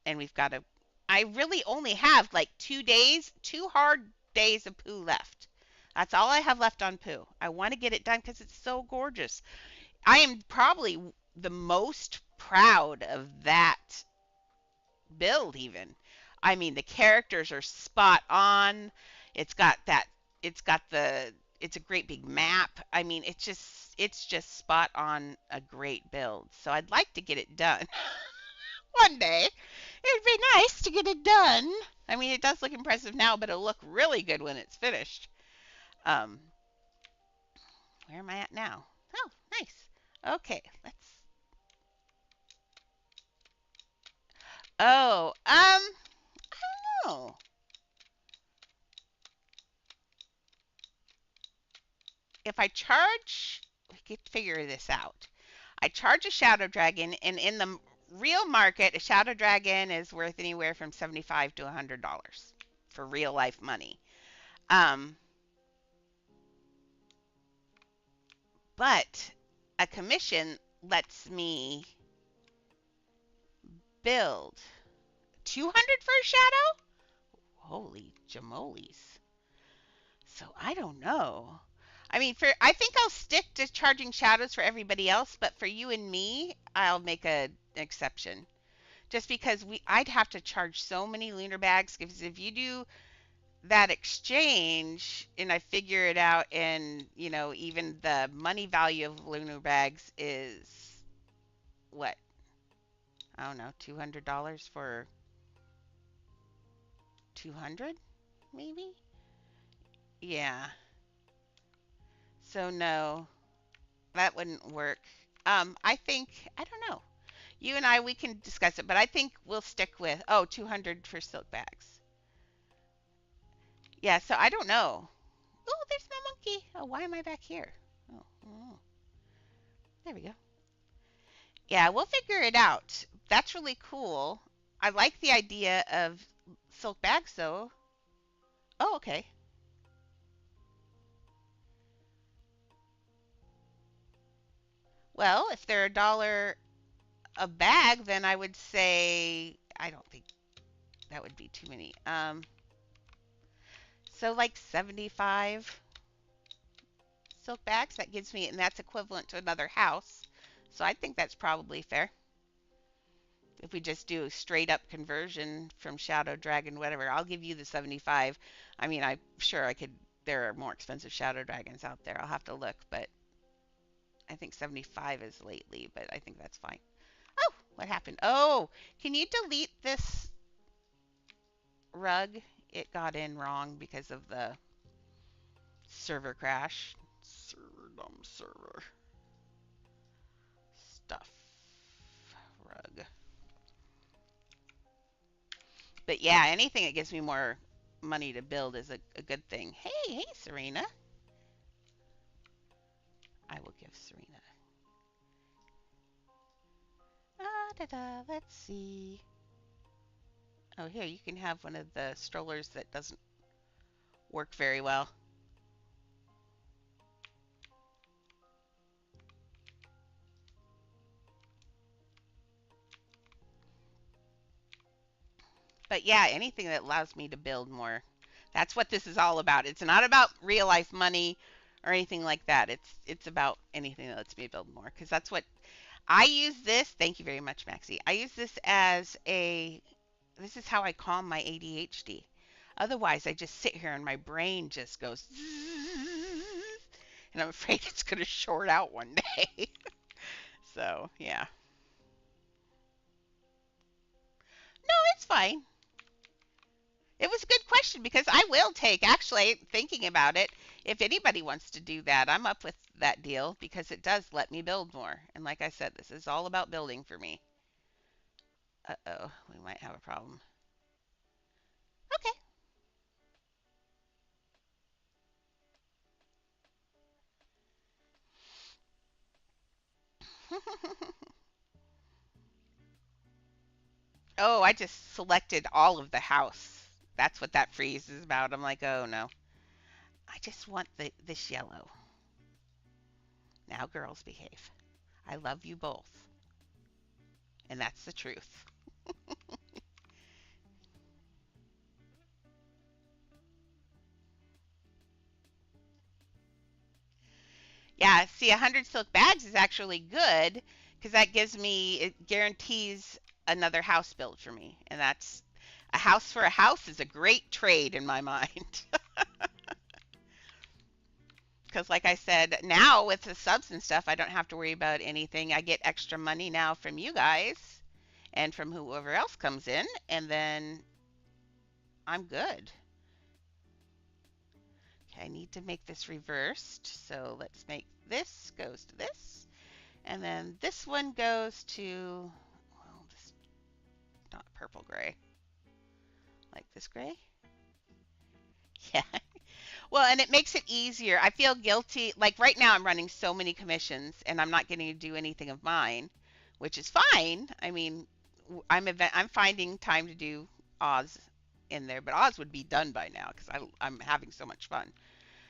and we've got to. I really only have like 2 days, 2 hard days of poo left. That's all I have left on poo. I want to get it done because it's so gorgeous. I am probably the most proud of that build, even. I mean, the characters are spot on. It's got that, it's got the, it's a great big map. I mean, it's just spot on a great build. So I'd like to get it done one day. It'd be nice to get it done. I mean, it does look impressive now, but it'll look really good when it's finished. Um, where am I at now? Oh, nice. Okay, let's. Oh, no. If I charge, we could figure this out. I charge a shadow dragon, and in the real market, a shadow dragon is worth anywhere from $75 to $100 for real life money. Um, but a commission lets me build 200 for a shadow. Holy jamoles! So I don't know. I mean, I think I'll stick to charging shadows for everybody else, but for you and me, I'll make an exception. Just because I'd have to charge so many lunar bags, because if you do that exchange and I figure it out, and even the money value of lunar bags is what, I don't know, $200 for 200 maybe. Yeah. So no, that wouldn't work. I think, I don't know. You and we can discuss it, but I think we'll stick with 200 for silk bags. Yeah, so I don't know. Oh, there's my monkey. Oh, why am I back here? Oh, there we go. Yeah, we'll figure it out. That's really cool. I like the idea of silk bags, though. Oh, okay. Well, if they're $1 a bag, then I would say I don't think that would be too many. So like 75 silk bags. That gives me, and that's equivalent to another house. So I think that's probably fair. If we just do a straight up conversion from Shadow Dragon, whatever, I'll give you the 75. I mean, I'm sure I could, there are more expensive Shadow Dragons out there. I'll have to look, but I think 75 is lately, but I think that's fine. Oh, what happened? Oh, can you delete this rug? It got in wrong because of the server crash. Server, dumb server. Stuff. Rug. But yeah, anything that gives me more money to build is a good thing. Hey, Serena. I will give Serena. Let's see. Oh, here, you can have one of the strollers that doesn't work very well. But yeah, anything that allows me to build more. That's what this is all about. It's not about real life money or anything like that. It's about anything that lets me build more, because that's what I use this. Thank you very much, Maxie. I use this as this is how I calm my ADHD. Otherwise, I just sit here and my brain just goes, and I'm afraid it's going to short out one day. So, yeah. No, it's fine. It was a good question, because I will take, actually, thinking about it, if anybody wants to do that, I'm up with that deal, because it does let me build more. And like I said, this is all about building for me. Uh-oh, we might have a problem. Okay. Oh, I just selected all of the house. That's what that freeze is about. I'm like, oh no. I just want this yellow. Now girls behave. I love you both. And that's the truth. Yeah, see, 100 silk bags is actually good because that gives me, it guarantees another house build for me. And that's a house for a house is a great trade in my mind. Because, like I said, now with the subs and stuff, I don't have to worry about anything. I get extra money now from you guys and from whoever else comes in, and then I'm good. Okay, I need to make this reversed. So let's make this goes to this. And then this one goes to, well, this not purple gray, like this gray. Yeah. Well, and it makes it easier. I feel guilty. Like right now, I'm running so many commissions, and I'm not getting to do anything of mine, which is fine. I mean, I'm finding time to do Oz in there, but Oz would be done by now because I'm having so much fun.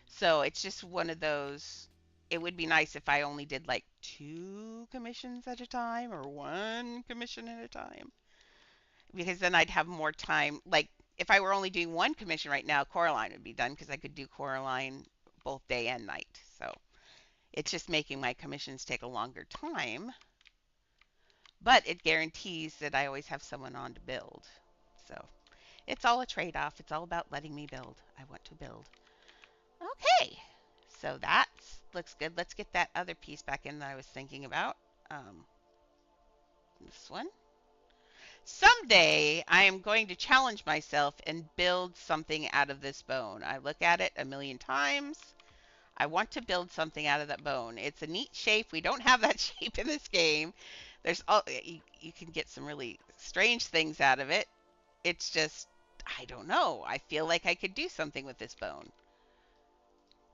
So it's just one of those. It would be nice if I only did like two commissions at a time or one commission at a time because then I'd have more time. Like if I were only doing one commission right now, Coraline would be done because I could do Coraline both day and night. So it's just making my commissions take a longer time, but it guarantees that I always have someone on to build. So it's all a trade off. It's all about letting me build. I want to build. Okay. So that looks good. Let's get that other piece back in that I was thinking about. Um, this one. Someday I am going to challenge myself and build something out of this bone. I look at it a million times. I want to build something out of that bone. It's a neat shape. We don't have that shape in this game. There's all you can get some really strange things out of it. It's just I don't know. I feel like I could do something with this bone.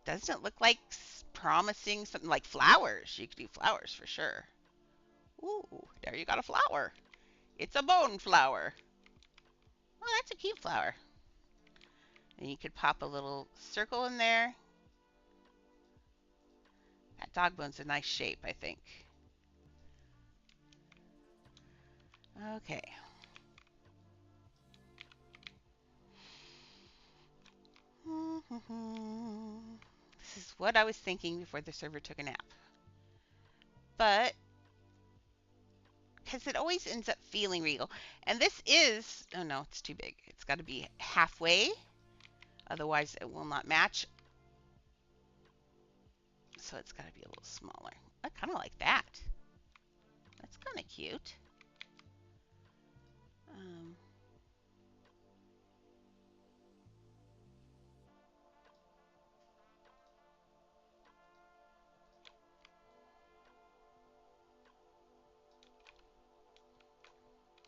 Doesn't it look like promising something like flowers? You could do flowers for sure. Ooh, there you got a flower. It's a bone flower. Oh, that's a cute flower. And you could pop a little circle in there. That dog bone's a nice shape, I think. Okay. This is what I was thinking before the server took a nap. But, because it always ends up feeling real. And this is, oh no, it's too big. It's got to be halfway. Otherwise, it will not match. So it's got to be a little smaller. I kind of like that. That's kind of cute. Um,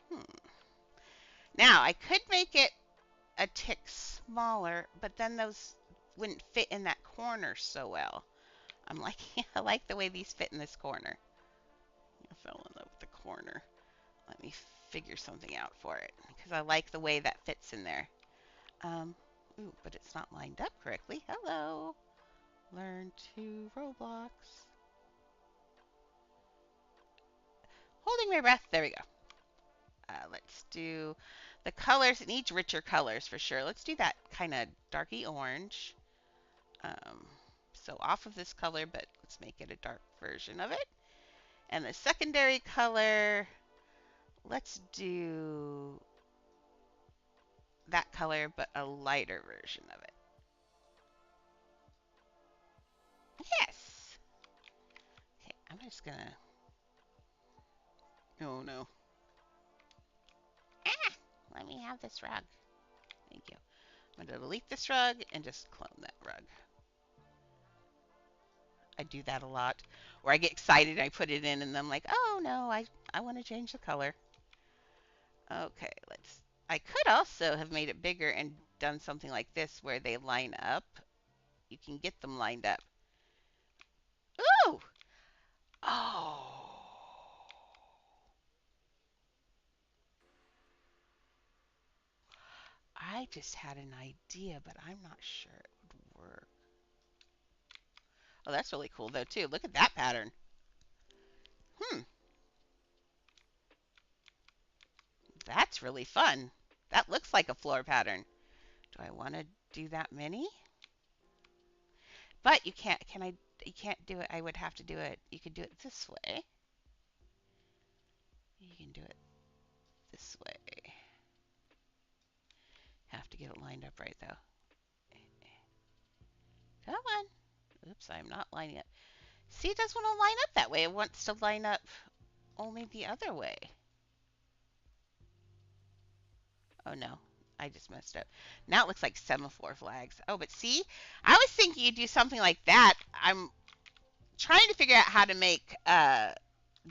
hmm. Now, I could make it a tick smaller, but then those wouldn't fit in that corner so well. I'm like, I like the way these fit in this corner. I fell in love with the corner. Let me figure something out for it because I like the way that fits in there. Um, ooh, but it's not lined up correctly. Hello. Learn to Roblox. Holding my breath. There we go. Let's do the colors. It needs richer colors for sure. Let's do that kind of darky orange. Um, so off of this color, but let's make it a dark version of it. And the secondary color, let's do that color, but a lighter version of it. Yes. Okay, I'm just gonna. Oh no. Ah, let me have this rug. Thank you. I'm gonna delete this rug and just clone that rug. I do that a lot. Or I get excited, I put it in, and I'm like, oh no, I want to change the color. Okay, let's. I could also have made it bigger and done something like this where they line up. You can get them lined up. Ooh! Oh! I just had an idea, but I'm not sure it would work. Oh, that's really cool though too. Look at that pattern. Hmm, that's really fun. That looks like a floor pattern. Do I want to do that many? But you can't. Can I? You can't do it. I would have to do it. You could do it this way. You can do it this way. Have to get it lined up right though. Come on. Oops, I'm not lining up. See, it doesn't want to line up that way. It wants to line up only the other way. Oh no, I just messed up. Now it looks like semaphore flags. Oh, but see, I was thinking you'd do something like that. I'm trying to figure out how to make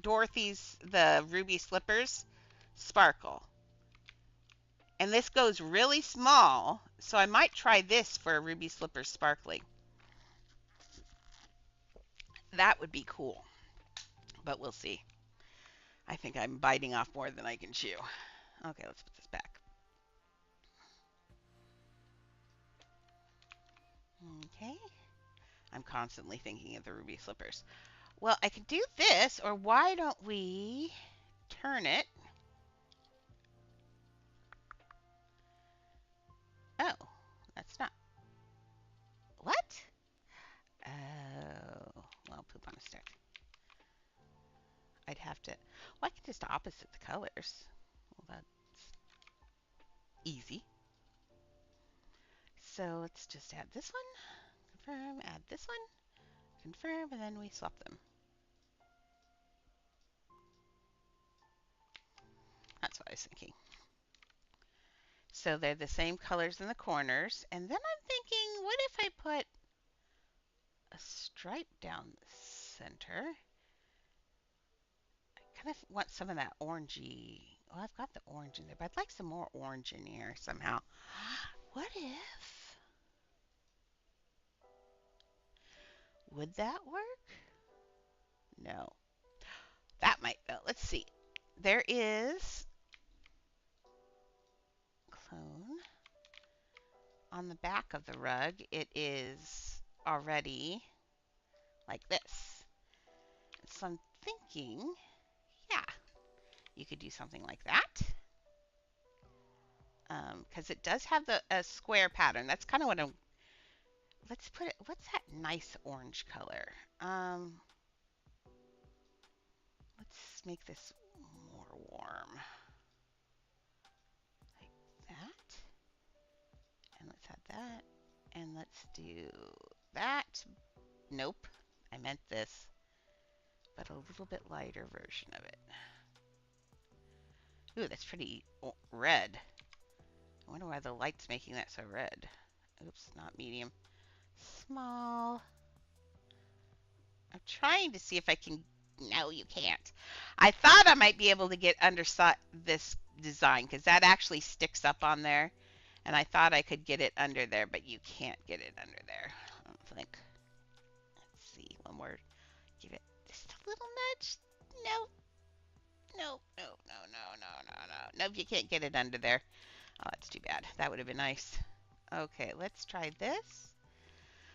Dorothy's, the ruby slippers, sparkle. And this goes really small, so I might try this for a ruby slipper sparkling. That would be cool, but we'll see. I think I'm biting off more than I can chew. Okay, let's put this back. Okay. I'm constantly thinking of the ruby slippers. Well, I can do this, or why don't we turn it? Oh, that's not. What? Oh, well, poop on a stick. I'd have to. Well, I can just opposite the colors. Well, that's easy. So let's just add this one, confirm, add this one, confirm, and then we swap them. That's what I was thinking. So they're the same colors in the corners. And then I'm thinking, what if I put a stripe down the center? I kind of want some of that orangey. Well, I've got the orange in there, but I'd like some more orange in here somehow. What if? Would that work? No. That might though. Let's see. There is clone on the back of the rug. It is already like this. So I'm thinking, yeah, you could do something like that. Because it does have the a square pattern. That's kind of what I'm. Let's put it. What's that nice orange color? Let's make this more warm, like that. And let's add that. And let's do that. Nope, I meant this, but a little bit lighter version of it. Ooh, that's pretty red. I wonder why the light's making that so red. Oops, not medium. Small. I'm trying to see if I can. No, you can't. I thought I might be able to get under this design because that actually sticks up on there. And I thought I could get it under there, but you can't get it under there. I don't think. Let's see. One more. Give it just a little nudge. No. No, no, no, no, no, no, no. Nope, you can't get it under there. Oh, that's too bad. That would have been nice. Okay, let's try this.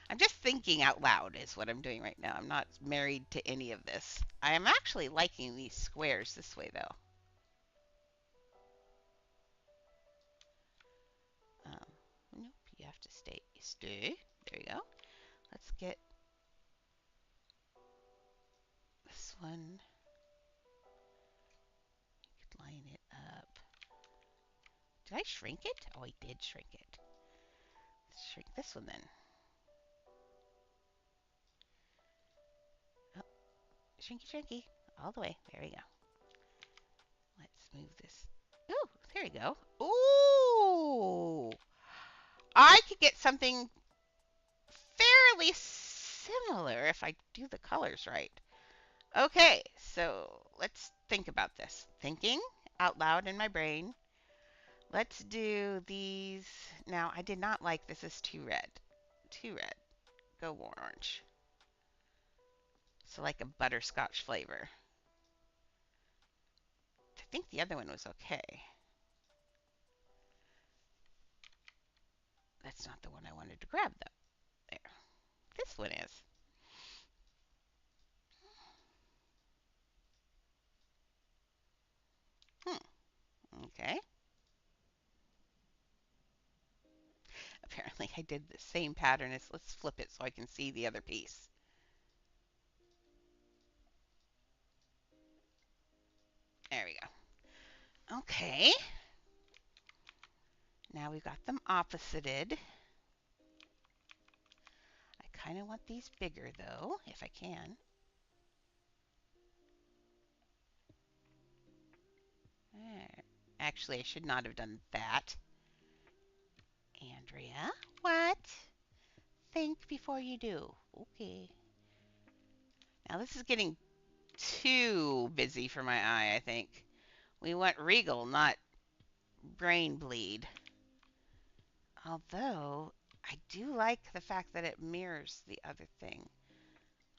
I'm just thinking out loud is what I'm doing right now. I'm not married to any of this. I am actually liking these squares this way, though. Nope, you have to stay. Stay. There you go. Let's get this one. Line it up. Did I shrink it? Oh, I did shrink it. Let's shrink this one then. Oh, shrinky, shrinky. All the way. There we go. Let's move this. Ooh, there we go. Ooh! I could get something fairly similar if I do the colors right. Okay, so let's think about this. Thinking out loud in my brain. Let's do these. Now, I did not like this is too red. Too red. Go more orange. So like a butterscotch flavor. I think the other one was okay. That's not the one I wanted to grab though. There. This one is. Hmm. Okay. Apparently I did the same pattern as, let's flip it so I can see the other piece. There we go. Okay. Now we've got them opposited. I kind of want these bigger though, if I can. There. Actually, I should not have done that. Andrea, what? Think before you do. Okay. Now this is getting too busy for my eye, I think. We want regal, not brain bleed. Although, I do like the fact that it mirrors the other thing.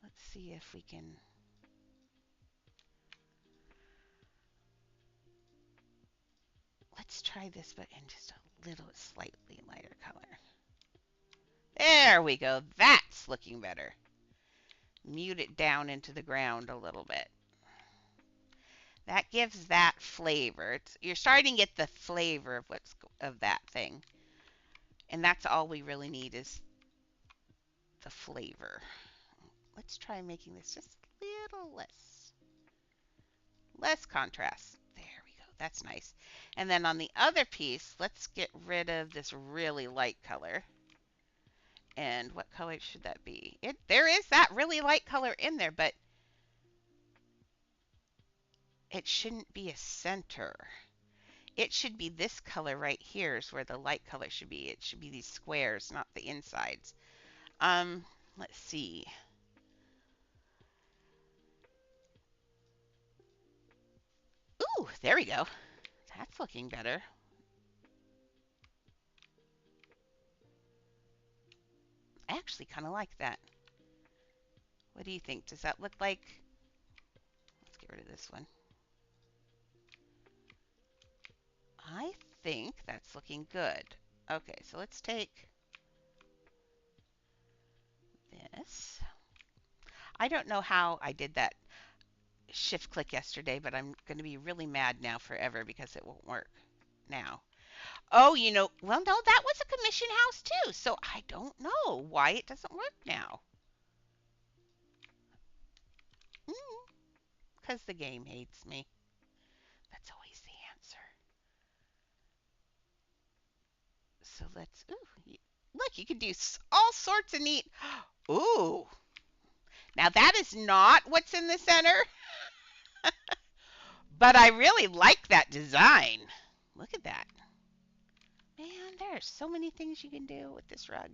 Let's see if we can... Let's try this, but in just a little slightly lighter color. There we go. That's looking better. Mute it down into the ground a little bit. That gives that flavor. You're starting to get the flavor of of that thing. And that's all we really need is the flavor. Let's try making this just a little less contrast. There we go. That's nice. And then on the other piece, let's get rid of this really light color. And what color should that be? There is that really light color in there, but it shouldn't be a center. It should be this color right here is where the light color should be. It should be these squares, not the insides. Let's see. Ooh, there we go. That's looking better. I actually kind of like that. What do you think? Does that look like... Let's get rid of this one. I think that's looking good. Okay, so let's take this. I don't know how I did that shift click yesterday, but I'm going to be really mad now forever because it won't work now. Oh, well, no, that was a commission house too, so I don't know why it doesn't work now. Because the game hates me. That's always the answer. So let's, ooh, look, you can do all sorts of neat, ooh. Now that is not what's in the center, but I really like that design. Look at that. Man, there are so many things you can do with this rug.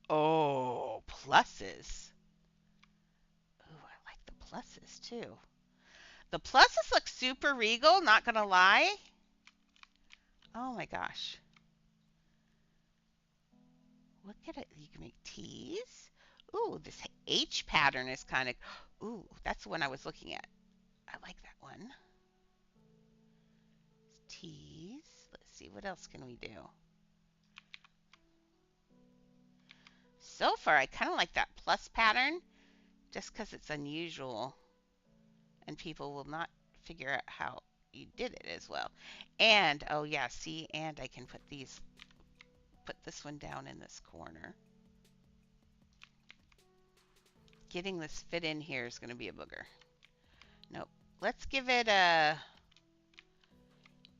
Oh, pluses. Ooh, I like the pluses too. The pluses look super regal, not gonna lie. Oh my gosh. Look at it. You can make T's. Ooh, this H pattern is kind of... Ooh, that's the one I was looking at. I like that one. T's. Let's see, what else can we do? So far, I kind of like that plus pattern just because it's unusual and people will not figure out how you did it as well. And, oh yeah, see, and I can put this one down in this corner. Getting this fit in here is going to be a booger. Nope. Let's give it a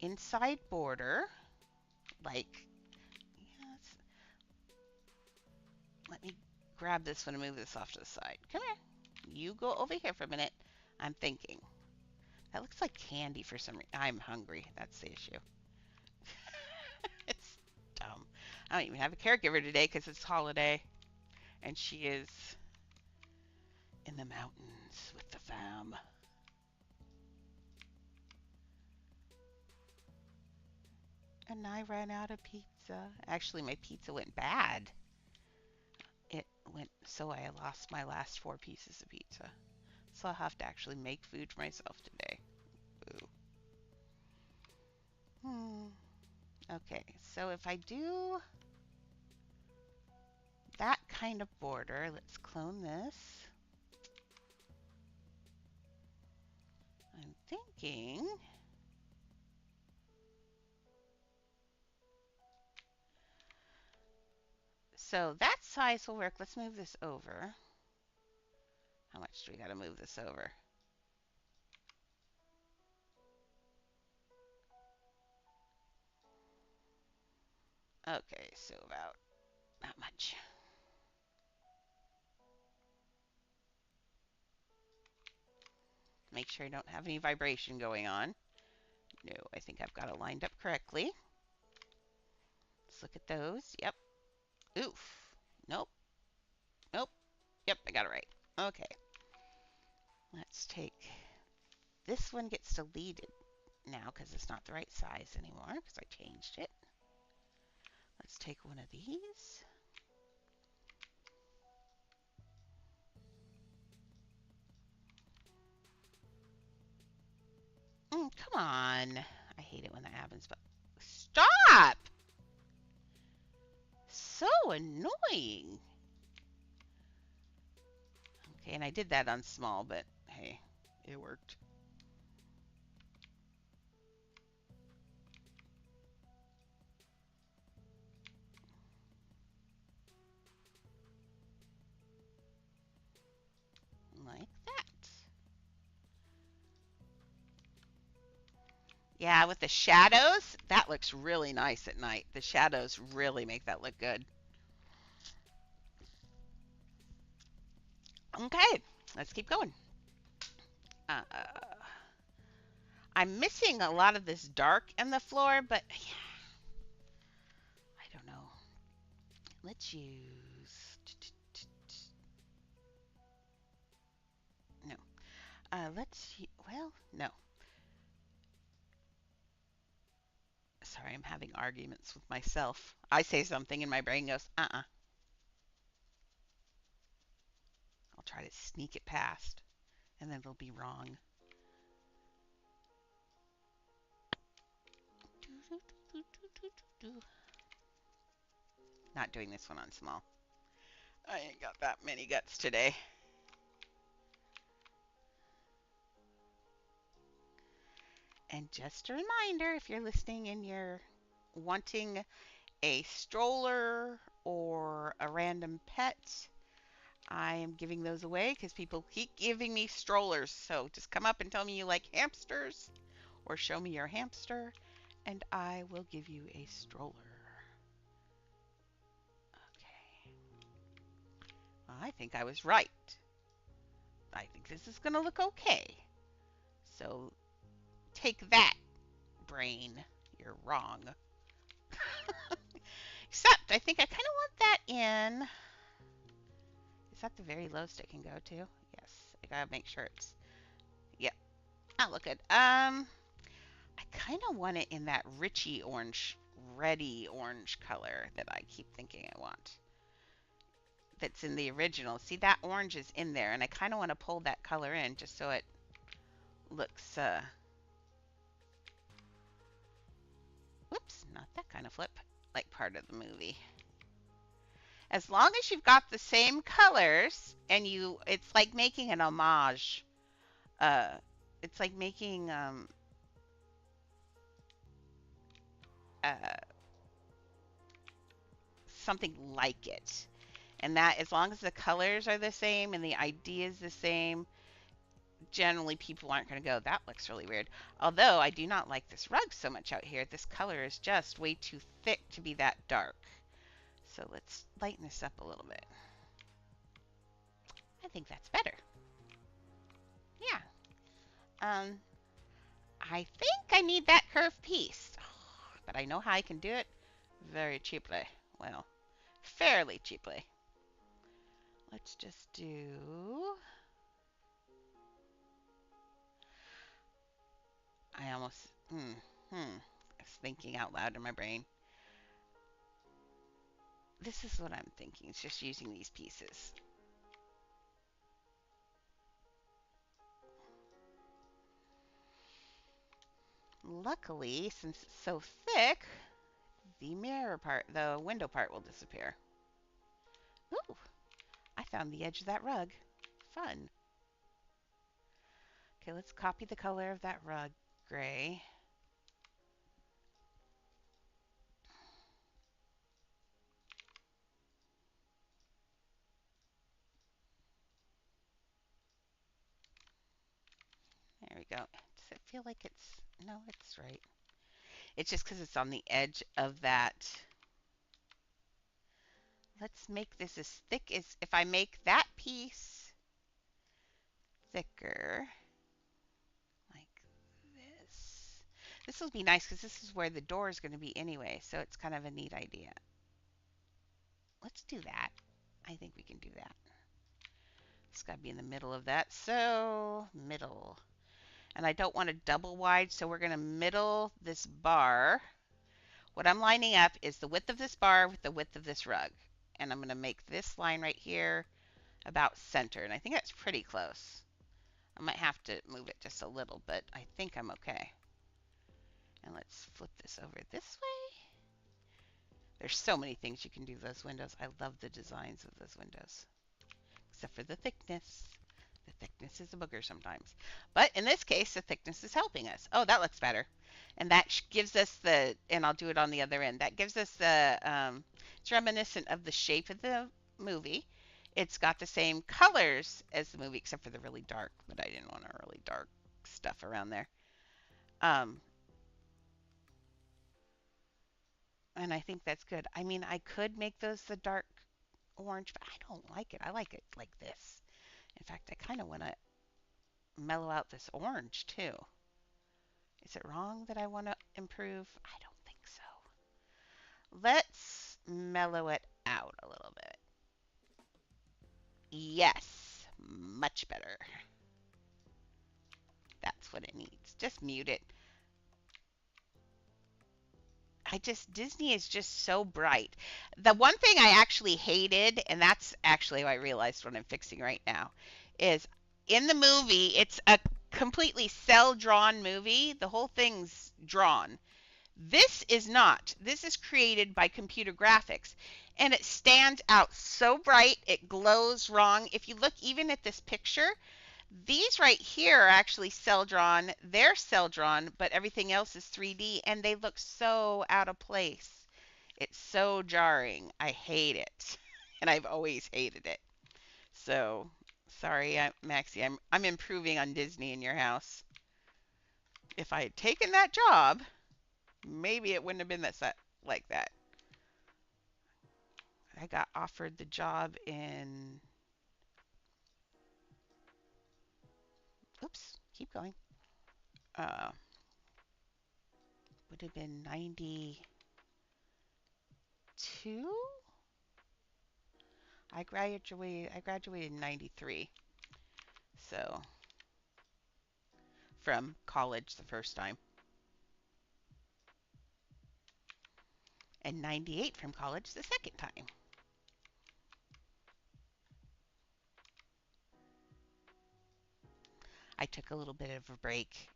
inside border, like, yes. Let me grab this one and move this off to the side. Come here. You go over here for a minute. I'm thinking. That looks like candy for some reason. I'm hungry. That's the issue. It's dumb. I don't even have a caregiver today because it's holiday. And she is in the mountains with the fam. And I ran out of pizza. Actually, my pizza went bad. It went so I lost my last 4 pieces of pizza. So I'll have to actually make food for myself today. Ooh. Okay, so if I do kind of border. Let's clone this. I'm thinking. So that size will work. Let's move this over. How much do we got to move this over? Okay, so about that much. Make sure I don't have any vibration going on. No, I think I've got it lined up correctly. Let's look at those. Yep. Oof. Nope. Nope. Yep, I got it right. Okay. Let's take this one gets deleted now because it's not the right size anymore because I changed it. Let's take one of these. Come on. I hate it when that happens, but stop! So annoying. Okay, and I did that on small, but hey, it worked. Like that. Yeah, with the shadows, that looks really nice at night. The shadows really make that look good. Okay, let's keep going. Uh, I'm missing a lot of this dark in the floor, but yeah, I don't know. Let's use... No. Well, no. Sorry, I'm having arguments with myself. I say something and my brain goes, uh-uh. I'll try to sneak it past, and then it'll be wrong. Not doing this one on small. I ain't got that many guts today. And just a reminder, if you're listening and you're wanting a stroller or a random pet, I am giving those away because people keep giving me strollers. So just come up and tell me you like hamsters or show me your hamster and I will give you a stroller. Okay. Well, I think I was right. I think this is going to look okay. So take that, brain. You're wrong. Except I think I kind of want that in. Is that the very lowest it can go to? Yes. I gotta make sure it's. Yep. That look good. I kind of want it in that richy orange, reddy orange color that I keep thinking I want. That's in the original. See, that orange is in there, and I kind of want to pull that color in just so it looks. Whoops, not that kind of flip. Like part of the movie. As long as you've got the same colors and it's like making an homage. Uh, it's like making uh, something like it. And that, as long as the colors are the same and the idea is the same, generally people aren't going to go, that looks really weird. Although I do not like this rug so much out here. This color is just way too thick to be that dark. So let's lighten this up a little bit. I think that's better. Yeah. I think I need that curved piece, but I know how I can do it very cheaply. Well, fairly cheaply. Let's just do... I almost... I was thinking out loud in my brain. This is what I'm thinking. It's just using these pieces. Luckily, since it's so thick, the mirror part, the window part will disappear. Ooh, I found the edge of that rug. Fun. Okay, let's copy the color of that rug. Gray. There we go. Does it feel like it's... No, it's right. It's just because it's on the edge of that. Let's make this as thick as... If I make that piece thicker, like this. This will be nice because this is where the door is going to be anyway, so it's kind of a neat idea. Let's do that. I think we can do that. It's got to be in the middle of that, so middle. And I don't want a double wide, so we're going to middle this bar. What I'm lining up is the width of this bar with the width of this rug. And I'm going to make this line right here about center. And I think that's pretty close. I might have to move it just a little, but I think I'm okay. And let's flip this over this way. There's so many things you can do with those windows. I love the designs of those windows. Except for the thickness. The thickness is a booger sometimes. But in this case, the thickness is helping us. Oh, that looks better. And that gives us the, and I'll do it on the other end, that gives us the, it's reminiscent of the shape of the movie. It's got the same colors as the movie, except for the really dark, but I didn't want a really dark stuff around there. And I think that's good. I mean, I could make those the dark orange, but I don't like it. I like it like this. In fact, I kind of want to mellow out this orange too. Is it wrong that I want to improve? I don't think so. Let's mellow it out a little bit. Yes, much better. That's what it needs. Just mute it. Disney is just so bright. The one thing I actually hated, and that's actually what I realized what I'm fixing right now, is in the movie, it's a completely cell drawn movie. The whole thing's drawn. This is not. This is created by computer graphics. And it stands out so bright, it glows wrong. If you look even at this picture, these right here are actually cell drawn. They're cell drawn, but everything else is 3D, and they look so out of place. It's so jarring. I hate it, and I've always hated it. So, sorry, Maxie. I'm improving on Disney in your house. If I had taken that job, maybe it wouldn't have been that like that. I got offered the job in. Oops, keep going. Uh, would have been 92. I graduated in 93. So from college the first time. And 98 from college the second time. I took a little bit of a break.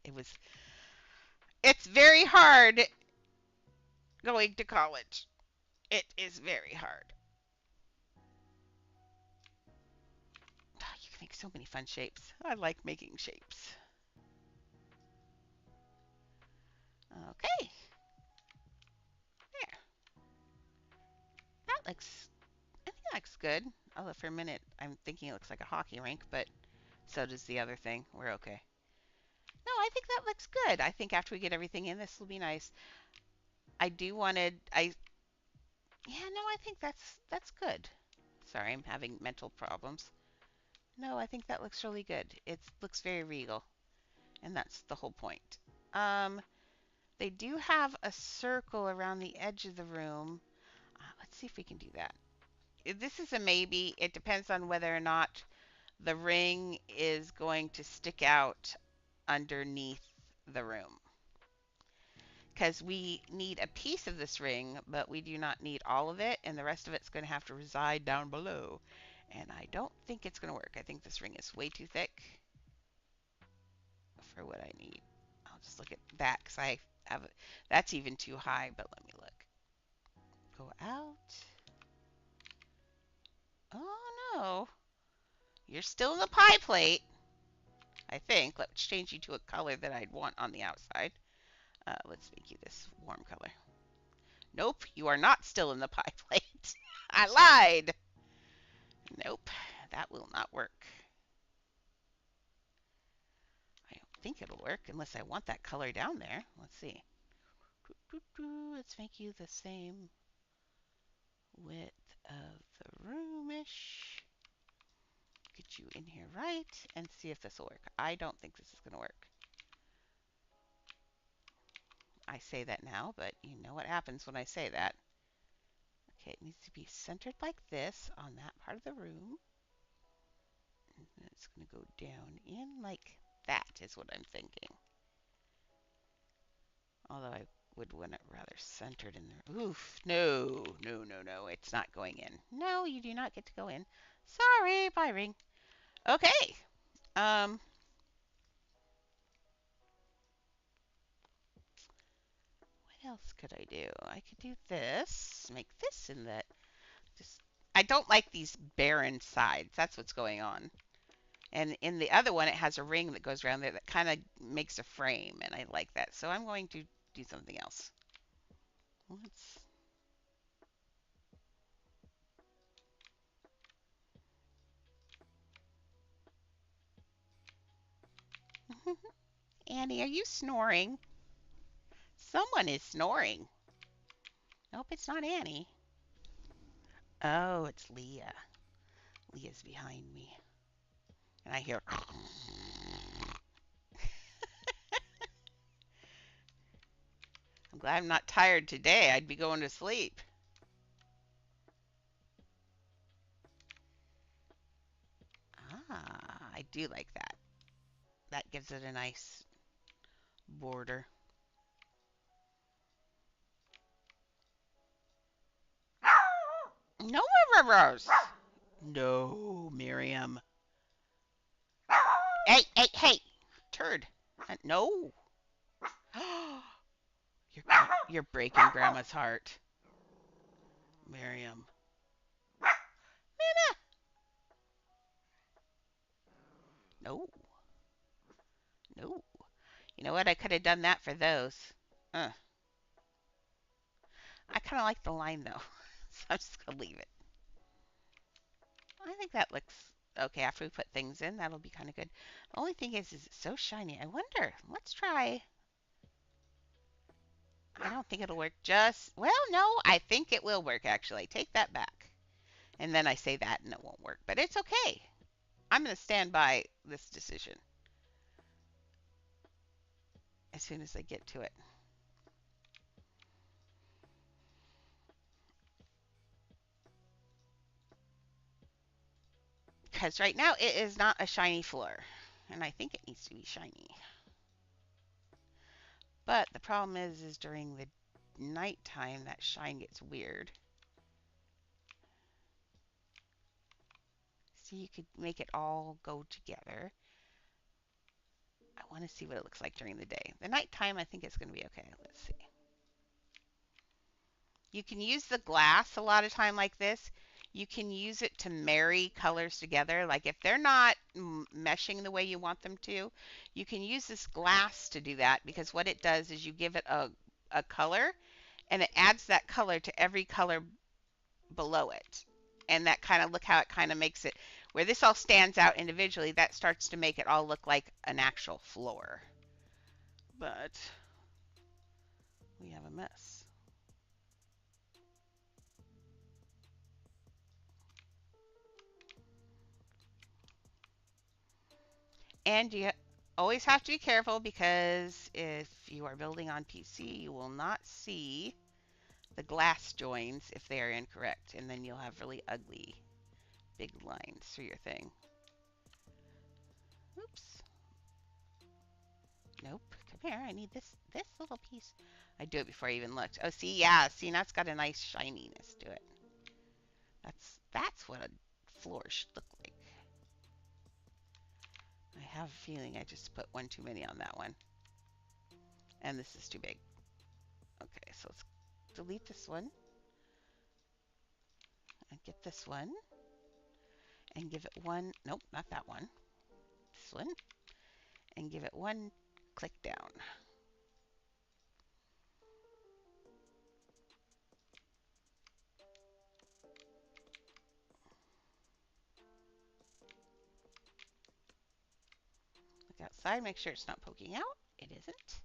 It's very hard going to college. It is very hard. You can make so many fun shapes. I like making shapes. Okay. There. That looks, I think that looks good. Although for a minute I'm thinking it looks like a hockey rink, but so does the other thing. We're okay. No, I think that looks good. I think after we get everything in, this will be nice. I do wanted, yeah, no, I think that's good. Sorry, I'm having mental problems. No, I think that looks really good. It looks very regal, and that's the whole point. Um, they do have a circle around the edge of the room. Let's see if we can do that. This is a maybe. It depends on whether or not the ring is going to stick out underneath the room. Because we need a piece of this ring, but we do not need all of it, and the rest of it's going to have to reside down below. And I don't think it's going to work. I think this ring is way too thick for what I need. I'll just look at that because I have that's even too high, but let me look. Go out. Oh, you're still in the pie plate, I think. Let's change you to a color that I'd want on the outside. Let's make you this warm color. Nope, you are not still in the pie plate. I lied. Nope, that will not work. I don't think it'll work unless I want that color down there. Let's see. Let's make you the same width of the roomish. Get you in here right and see if this will work. I don't think this is going to work. I say that now, but you know what happens when I say that. Okay, it needs to be centered like this on that part of the room. And then it's going to go down in like that is what I'm thinking. Although I would want it rather centered in there. Oof, no, no, no, no, it's not going in. No, you do not get to go in. Sorry, bye ring. Okay. Um, what else could I do? I could do this, make this in that. Just, I don't like these barren sides. That's what's going on. And in the other one, it has a ring that goes around there that kind of makes a frame, and I like that. So I'm going to do something else. Let's. Annie, are you snoring? Someone is snoring. Nope, it's not Annie. Oh, it's Leah. Leah's behind me. And I hear. I'm glad I'm not tired today. I'd be going to sleep. Ah, I do like that. That gives it a nice border. No more rivers. No, Miriam. Hey, hey, hey. Turd. No. you're, you're breaking Grandma's heart. Miriam. Nana. No. No. You know what? I could have done that for those. Uh, I kind of like the line though. So I'm just going to leave it. I think that looks okay. After we put things in, that'll be kind of good. The only thing is it's so shiny. I wonder. Let's try. I don't think it'll work just. Well, no, I think it will work actually. Take that back. And then I say that and it won't work. But it's okay. I'm going to stand by this decision as soon as I get to it. Because right now it is not a shiny floor. And I think it needs to be shiny. But the problem is during the nighttime that shine gets weird. So you could make it all go together. I want to see what it looks like during the day. The nighttime, I think it's going to be okay. Let's see. You can use the glass a lot of time like this. You can use it to marry colors together. Like if they're not meshing the way you want them to, you can use this glass to do that because what it does is you give it a color and it adds that color to every color below it. And that kind of, look how it kind of makes it, where this all stands out individually, that starts to make it all look like an actual floor. But we have a mess. And you always have to be careful because if you are building on PC, you will not see the glass joins if they are incorrect. And then you'll have really ugly big lines through your thing. Oops. Nope. Come here. I need this little piece. I do it before I even looked. Oh, see, yeah. See, now it's got a nice shininess to it. That's what a floor should look like. I have a feeling I just put one too many on that one. And this is too big. Okay, so let's delete this one. And get this one. and give it one, nope, not that one, this one, and give it one click down. Look outside, make sure it's not poking out. It isn't.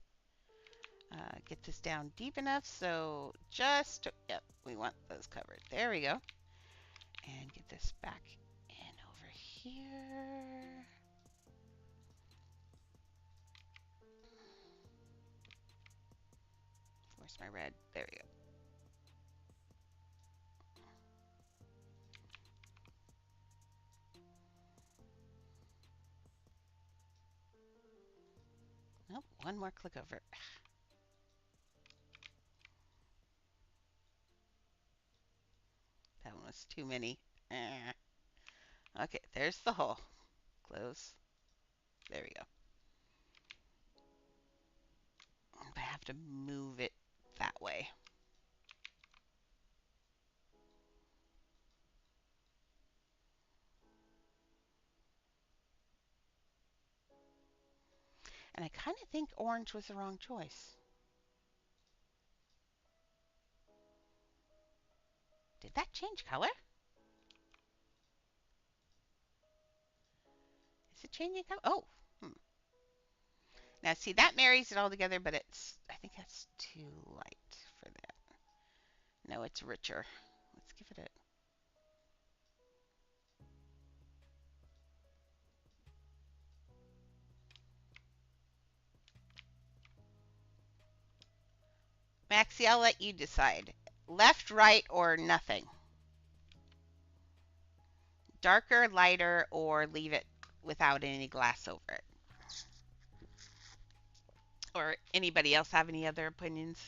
Get this down deep enough so just, yep, we want those covered. There we go. And get this back in over here. Where's my red? There we go. Nope, one more click over. That one was too many. Okay, there's the hole. Close. There we go. But I have to move it that way. And I kind of think orange was the wrong choice. Did that change color? Is it changing color? Oh. Now, see, that marries it all together, but I think that's too light for that. No, it's richer. Let's give it a... Maxie, I'll let you decide. Left, right, or nothing? Darker, lighter, or leave it without any glass over it? Or anybody else have any other opinions?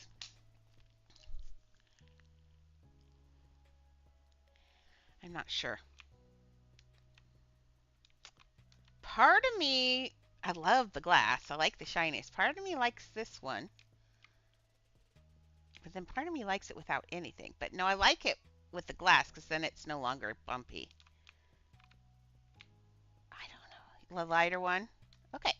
I'm not sure. Part of me, I love the glass. I like the shiniest. Part of me likes this one. But then part of me likes it without anything. But no, I like it with the glass because then it's no longer bumpy. I don't know. The lighter one? Okay.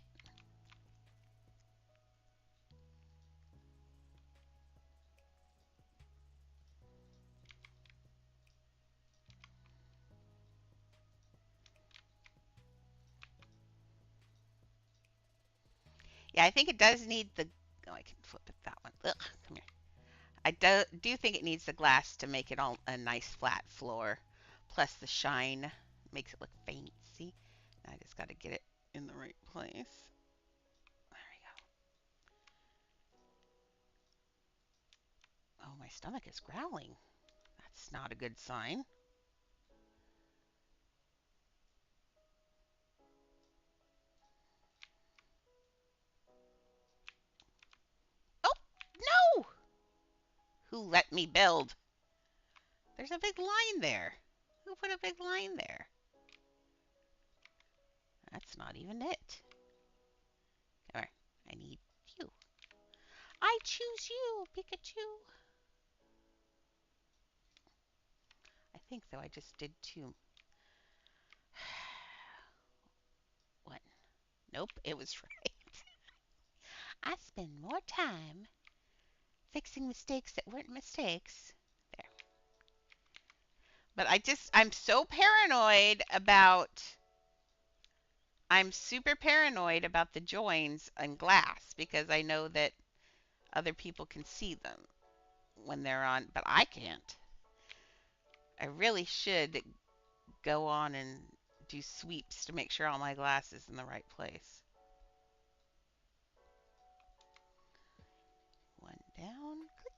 Yeah, I think it does need the... Oh, I can flip it that one. Ugh, come here. I do think it needs the glass to make it all a nice flat floor. Plus the shine makes it look fancy. I just got to get it in the right place. There we go. Oh, my stomach is growling. That's not a good sign. Oh, no! Who let me build? There's a big line there. Who put a big line there? That's not even it. Come here. I need you. I choose you, Pikachu. I think, though, I just did two. What? Nope, it was right. I spend more time fixing mistakes that weren't mistakes. There. But I'm so paranoid about, I'm super paranoid about the joins and glass because I know that other people can see them when they're on, but I can't. I really should go on and do sweeps to make sure all my glass is in the right place. One down, click.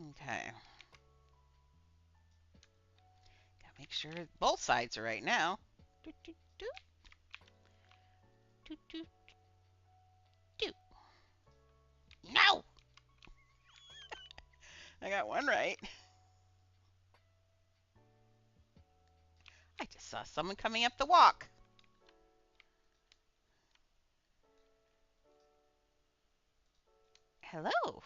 Okay. Gotta make sure both sides are right now. Do, do, do. Do, do, do. No! I got one right. I just Saw someone coming up the walk. Hello.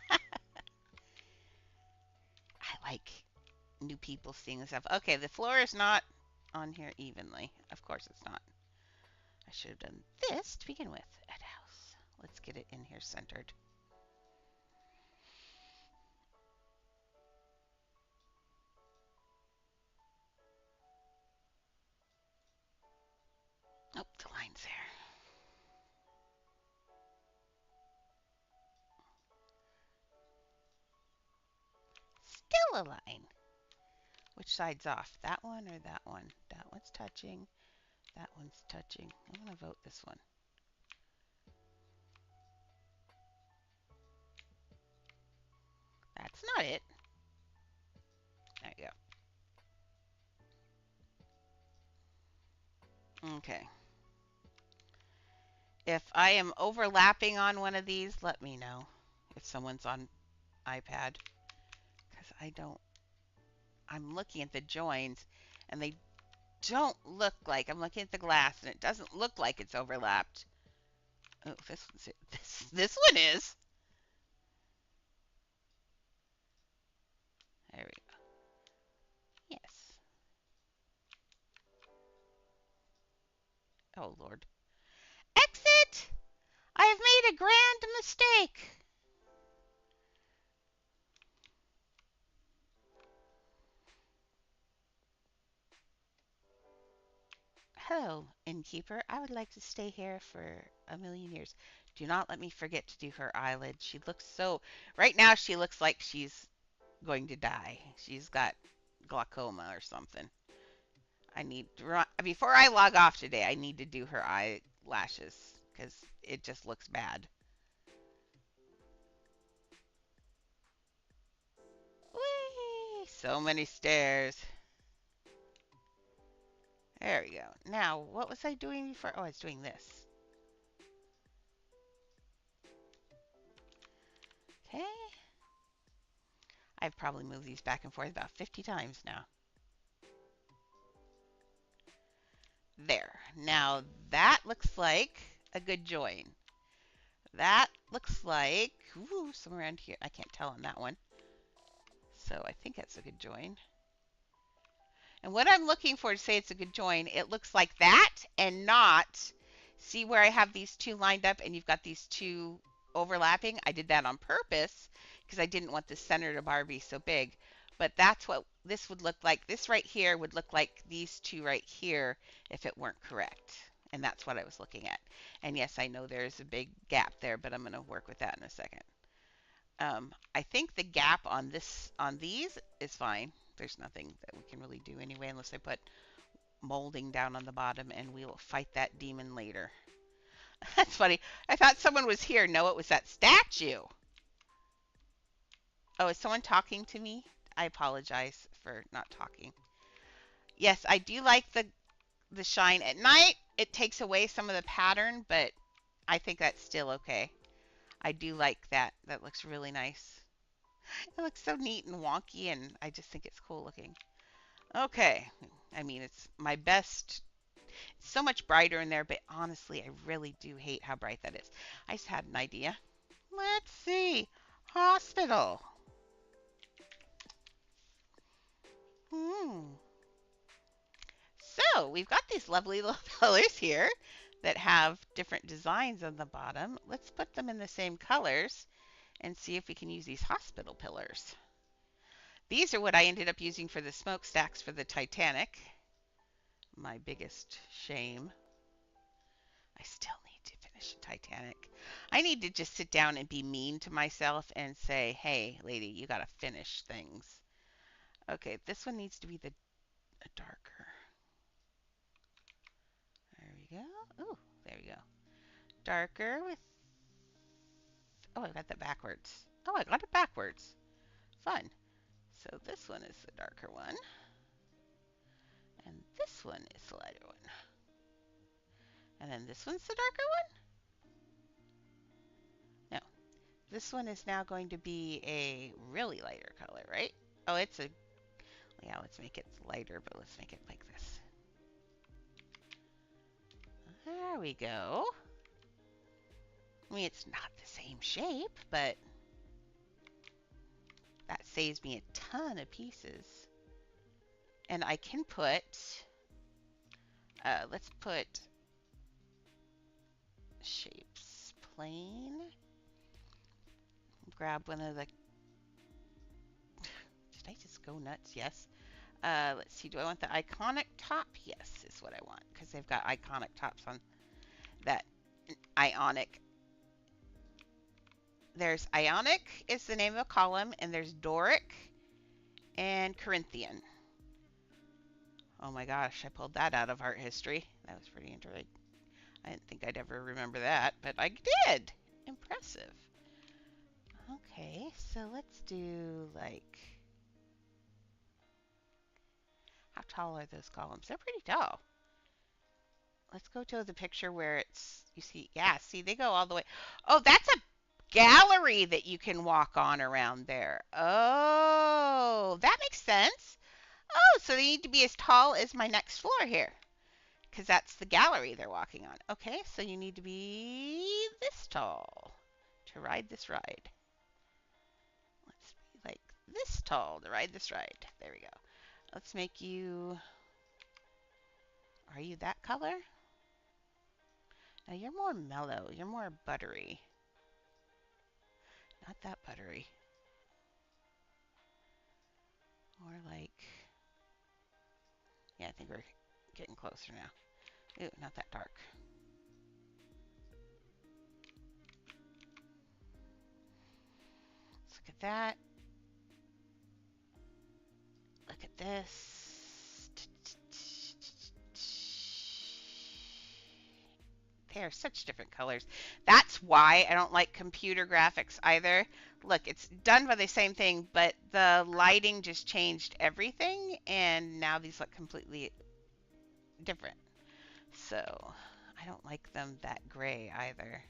I like new people seeing this stuff. Okay, the floor is not on here evenly. Of course it's not. I should have done this to begin with. At house. Let's get it in here centered. Oh, the line's there. Still a line. Which side's off? That one or that one? That one's touching. That one's touching. I'm going to vote this one. That's not it. There you go. Okay. If I am overlapping on one of these, let me know. If someone's on iPad. Because I'm looking at the joins and they don't look like, I'm looking at the glass and it doesn't look like it's overlapped. Oh, this one's it. This one is. There we go. Yes. Oh, Lord. Exit! I have made a grand mistake. Hello, innkeeper. I would like to stay here for a million years. Do not let me forget to do her eyelid. She looks so. Right now, she looks like she's going to die. She's got glaucoma or something. I need to before I log off today. I need to do her eyelashes because it just looks bad. Whee! So many stairs. There we go. Now, what was I doing before? Oh, I was doing this. Okay. I've probably moved these back and forth about 50 times now. There. Now, that looks like a good join. That looks like, ooh, somewhere around here. I can't tell on that one. So I think that's a good join. And what I'm looking for to say it's a good join, it looks like that and not, see where I have these two lined up and you've got these two overlapping? I did that on purpose because I didn't want the center to bar be so big. But that's what this would look like. This right here would look like these two right here if it weren't correct. And that's what I was looking at. And yes, I know there's a big gap there, but I'm going to work with that in a second. I think the gap on these is fine. There's nothing that we can really do anyway unless I put molding down on the bottom and we will fight that demon later. That's funny. I thought someone was here. No, it was that statue. Oh, is someone talking to me? I apologize for not talking. Yes, I do like the shine at night. It takes away some of the pattern, but I think that's still okay. I do like that. That looks really nice. It looks so neat and wonky, and I just think it's cool looking. Okay. I mean, it's my best. It's so much brighter in there, but honestly, I really do hate how bright that is. I just had an idea. Let's see. Hospital. Hmm. So we've got these lovely little colors here that have different designs on the bottom. Let's put them in the same colors and see if we can use these hospital pillars. These are what I ended up using for the smokestacks for the Titanic. My biggest shame. I still need to finish Titanic. I need to just sit down and be mean to myself and say, hey, lady, you got to finish things. Okay, this one needs to be the darker. There we go. Oh, there we go. Darker with... Oh, I got that backwards. Oh, I got it backwards. Fun. So this one is the darker one. And this one is the lighter one. And then this one's the darker one? No. this one is now going to be a really lighter color, right? Oh, it's a, yeah, let's make it lighter, but let's make it like this. There we go. I mean, it's not the same shape, but that saves me a ton of pieces. And I can put, let's put shapes plain. Grab one of the, did I just go nuts? Yes. Let's see, do I want the iconic top? Yes, is what I want, because they've got iconic tops on that. Ionic. There's Ionic is the name of a column, and there's Doric and Corinthian. Oh my gosh, I pulled that out of art history. That was pretty interesting. I didn't think I'd ever remember that, but I did. Impressive. Okay, so let's do like, how tall are those columns? They're pretty tall. Let's go to the picture where it's, you see, yeah, see, they go all the way. Oh, that's a gallery that you can walk on around there. Oh, that makes sense. Oh, so they need to be as tall as my next floor here, because that's the gallery they're walking on. Okay, so you need to be this tall to ride this ride. Let's be like this tall to ride this ride. There we go. Let's make you, are you that color? No, you're more mellow. You're more buttery. Not that buttery. More like, yeah, I think we're getting closer now. Ooh, not that dark. Let's look at that. Look at this. They are such different colors. That's why I don't like computer graphics either. Look, it's done by the same thing, but the lighting just changed everything, and now these look completely different. So I don't like them that gray either.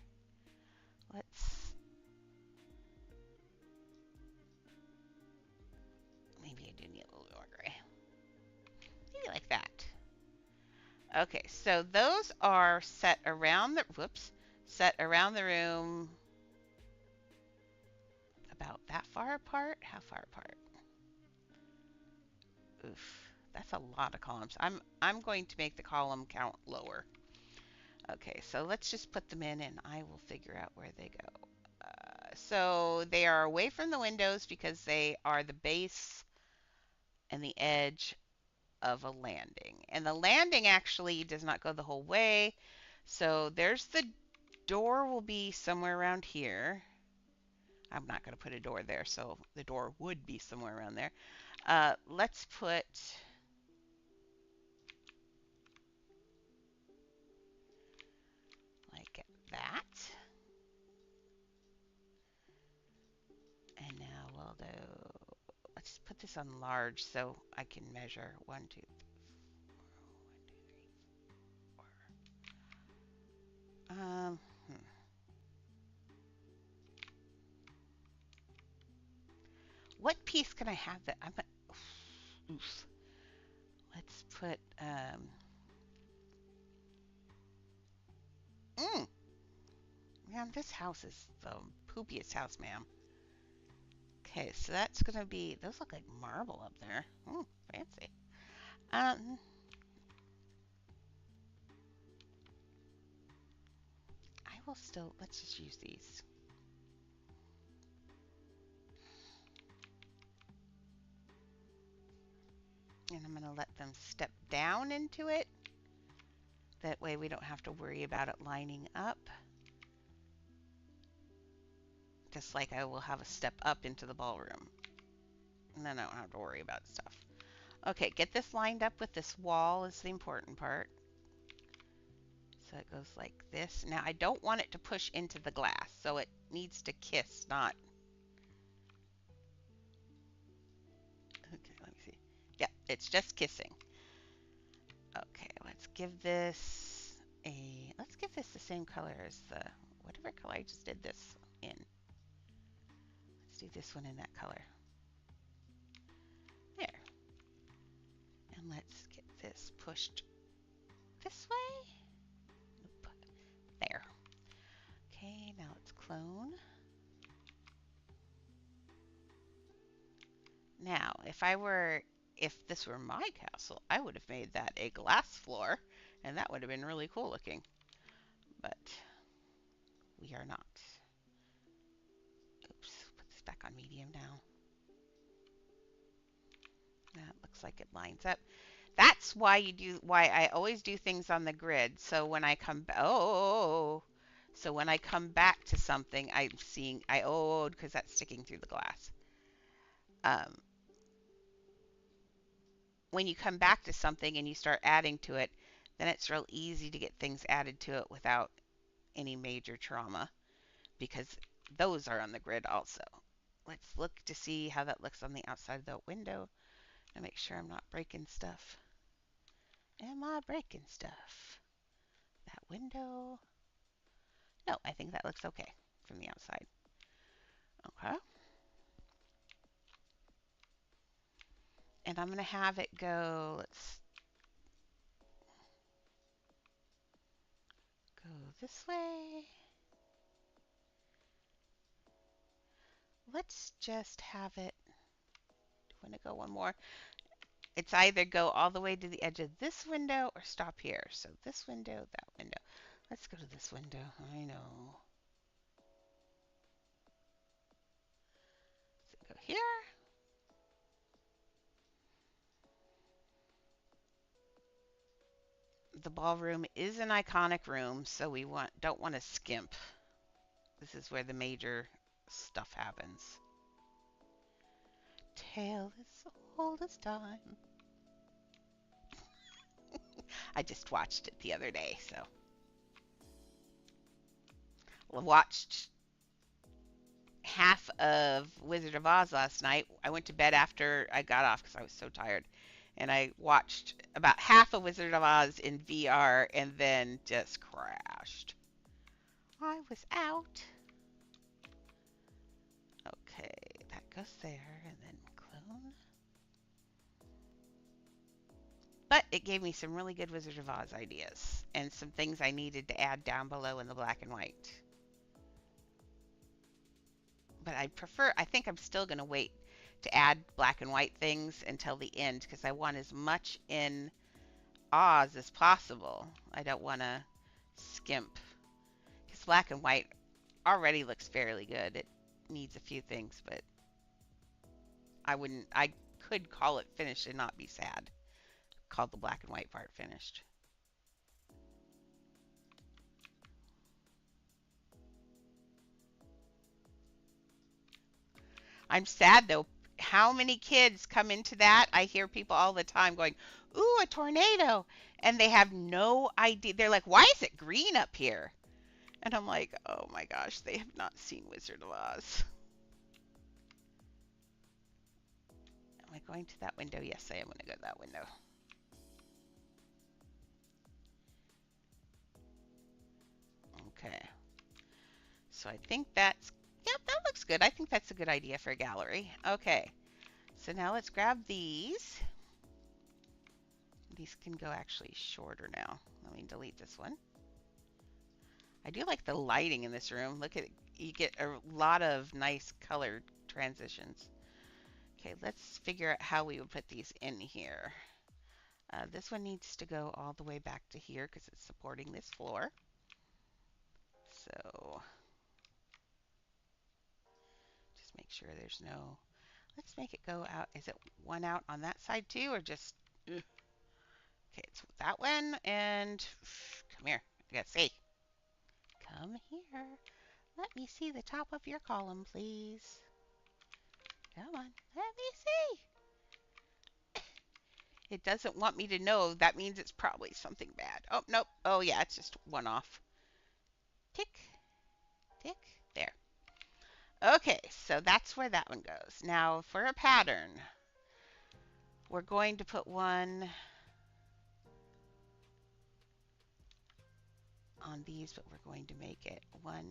Let's, maybe I do need a little more gray. Maybe like that. Okay, so those are set around the, whoops, set around the room about that far apart. How far apart? Oof, that's a lot of columns. I'm going to make the column count lower. Okay, so let's just put them in and I will figure out where they go. So they are away from the windows because they are the base and the edge of a landing. And the landing actually does not go the whole way. So there's the door will be somewhere around here. I'm not going to put a door there, so the door would be somewhere around there. Let's put, like that. And now we'll do, let's put this on large so I can measure 1, 2, 3, 4. 1, 2, 3, 4. What piece can I have that I'm oof. Let's put man, this house is the poopiest house, ma'am. Okay, so that's gonna be, those look like marble up there. Fancy. Um, I will still, let's just use these. And I'm gonna let them step down into it. That way we don't have to worry about it lining up. Just like I will have a step up into the ballroom. And then I don't have to worry about stuff. Okay, get this lined up with this wall is the important part. So it goes like this. Now I don't want it to push into the glass, so it needs to kiss, not. Okay, let me see. Yeah, it's just kissing. Okay, let's give this a, let's give this the same color as the, whatever color I just did this in. Let's do this one in that color. There. And let's get this pushed this way. Nope. There. Okay, now let's clone. Now, if this were my castle, I would have made that a glass floor, and that would have been really cool looking. But we are not. Oops, put this back on medium now. That looks like it lines up. That's why I always do things on the grid. So when I come so when I come back to something, I'm seeing because that's sticking through the glass. Um, when you come back to something and you start adding to it, then it's real easy to get things added to it without any major trauma because those are on the grid also. Let's look to see how that looks on the outside of the window and make sure I'm not breaking stuff. Am I breaking stuff? That window. No, I think that looks okay from the outside. Okay. And I'm going to have it go, let's go this way. Let's just have it, want to go one more. It's either go all the way to the edge of this window or stop here. So this window, that window. Let's go to this window. I know. So go here. The ballroom is an iconic room, so we don't want to skimp. This is where the major stuff happens. Tale as old as time. I just watched it the other day, so. Watched half of Wizard of Oz last night. I went to bed after I got off because I was so tired. And I watched about half of Wizard of Oz in VR and then just crashed. I was out. Okay, that goes there and then clone. But it gave me some really good Wizard of Oz ideas and some things I needed to add down below in the black and white. But I think I'm still going to wait to add black and white things until the end because I want as much in Oz as possible. I don't want to skimp because black and white already looks fairly good. It needs a few things, but I could call it finished and not be sad. Call the black and white part finished. I'm sad though. How many kids come into that? I hear people all the time going, "Ooh, a tornado." And they have no idea. They're like, "Why is it green up here?" And I'm like, "Oh my gosh, they have not seen Wizard of Oz." Am I going to that window? Yes, I am going to go to that window. Okay. So I think yep, that looks good. I think that's a good idea for a gallery. Okay. So now let's grab these. These can go actually shorter now. Let me delete this one. I do like the lighting in this room. Look at it. You get a lot of nice color transitions. Okay, let's figure out how we would put these in here. This one needs to go all the way back to here because it's supporting this floor. So just make sure there's no, let's make it go out. Is it one out on that side too or just, ugh. Okay, it's that one and come here. I gotta see. Come here. Let me see the top of your column, please. Come on, let me see. It doesn't want me to know. That means it's probably something bad. Oh, nope. Oh, yeah, it's just one off. Tick, tick, there. Okay, so that's where that one goes. Now, for a pattern, we're going to put one on these, but we're going to make it one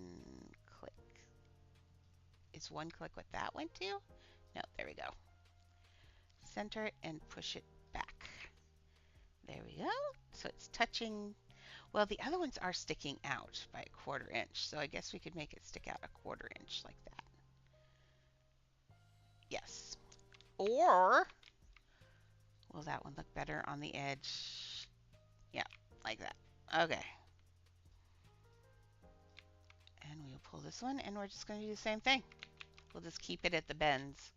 click. is one click what that went to? No, there we go. Center it and push it back. There we go. So it's touching. Well, the other ones are sticking out by a 1/4 inch, so I guess we could make it stick out a 1/4 inch like that. Yes. Or will that one look better on the edge? Yeah, like that. Okay. And we'll pull this one, and we're just going to do the same thing. We'll just keep it at the bends.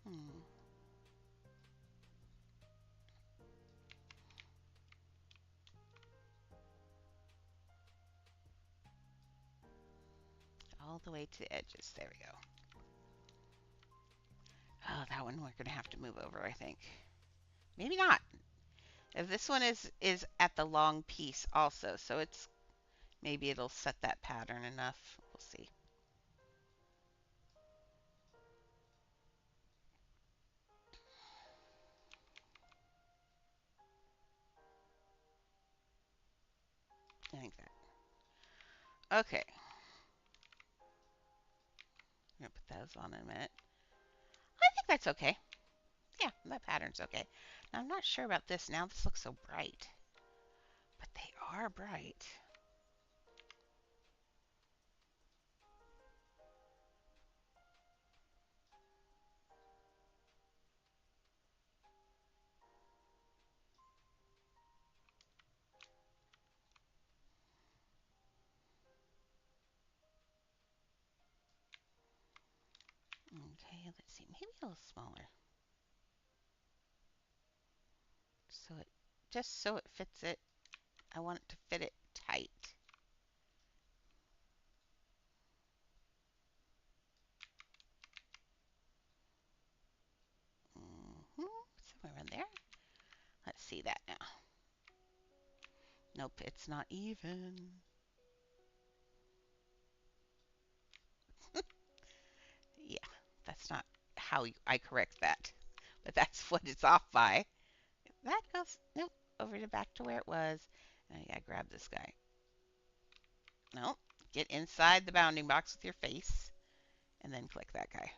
Hmm. All the way to the edges. There we go. Oh, that one we're going to have to move over, I think. Maybe not. If this one is at the long piece also, so it's maybe it'll set that pattern enough. We'll see. I think that. Okay. I'm going to put those on in a minute. I think that's okay. Yeah, that pattern's okay. Now, I'm not sure about this. Now this looks so bright. But they are bright. Okay, let's see. Maybe a little smaller. So it just so it fits it. I want it to fit it tight. Somewhere around there. Let's see that now. Nope, it's not even. Yeah, that's not how I correct that. But that's what it's off by. That goes, nope, over to back to where it was. And I gotta grab this guy. Nope, get inside the bounding box with your face. And then click that guy.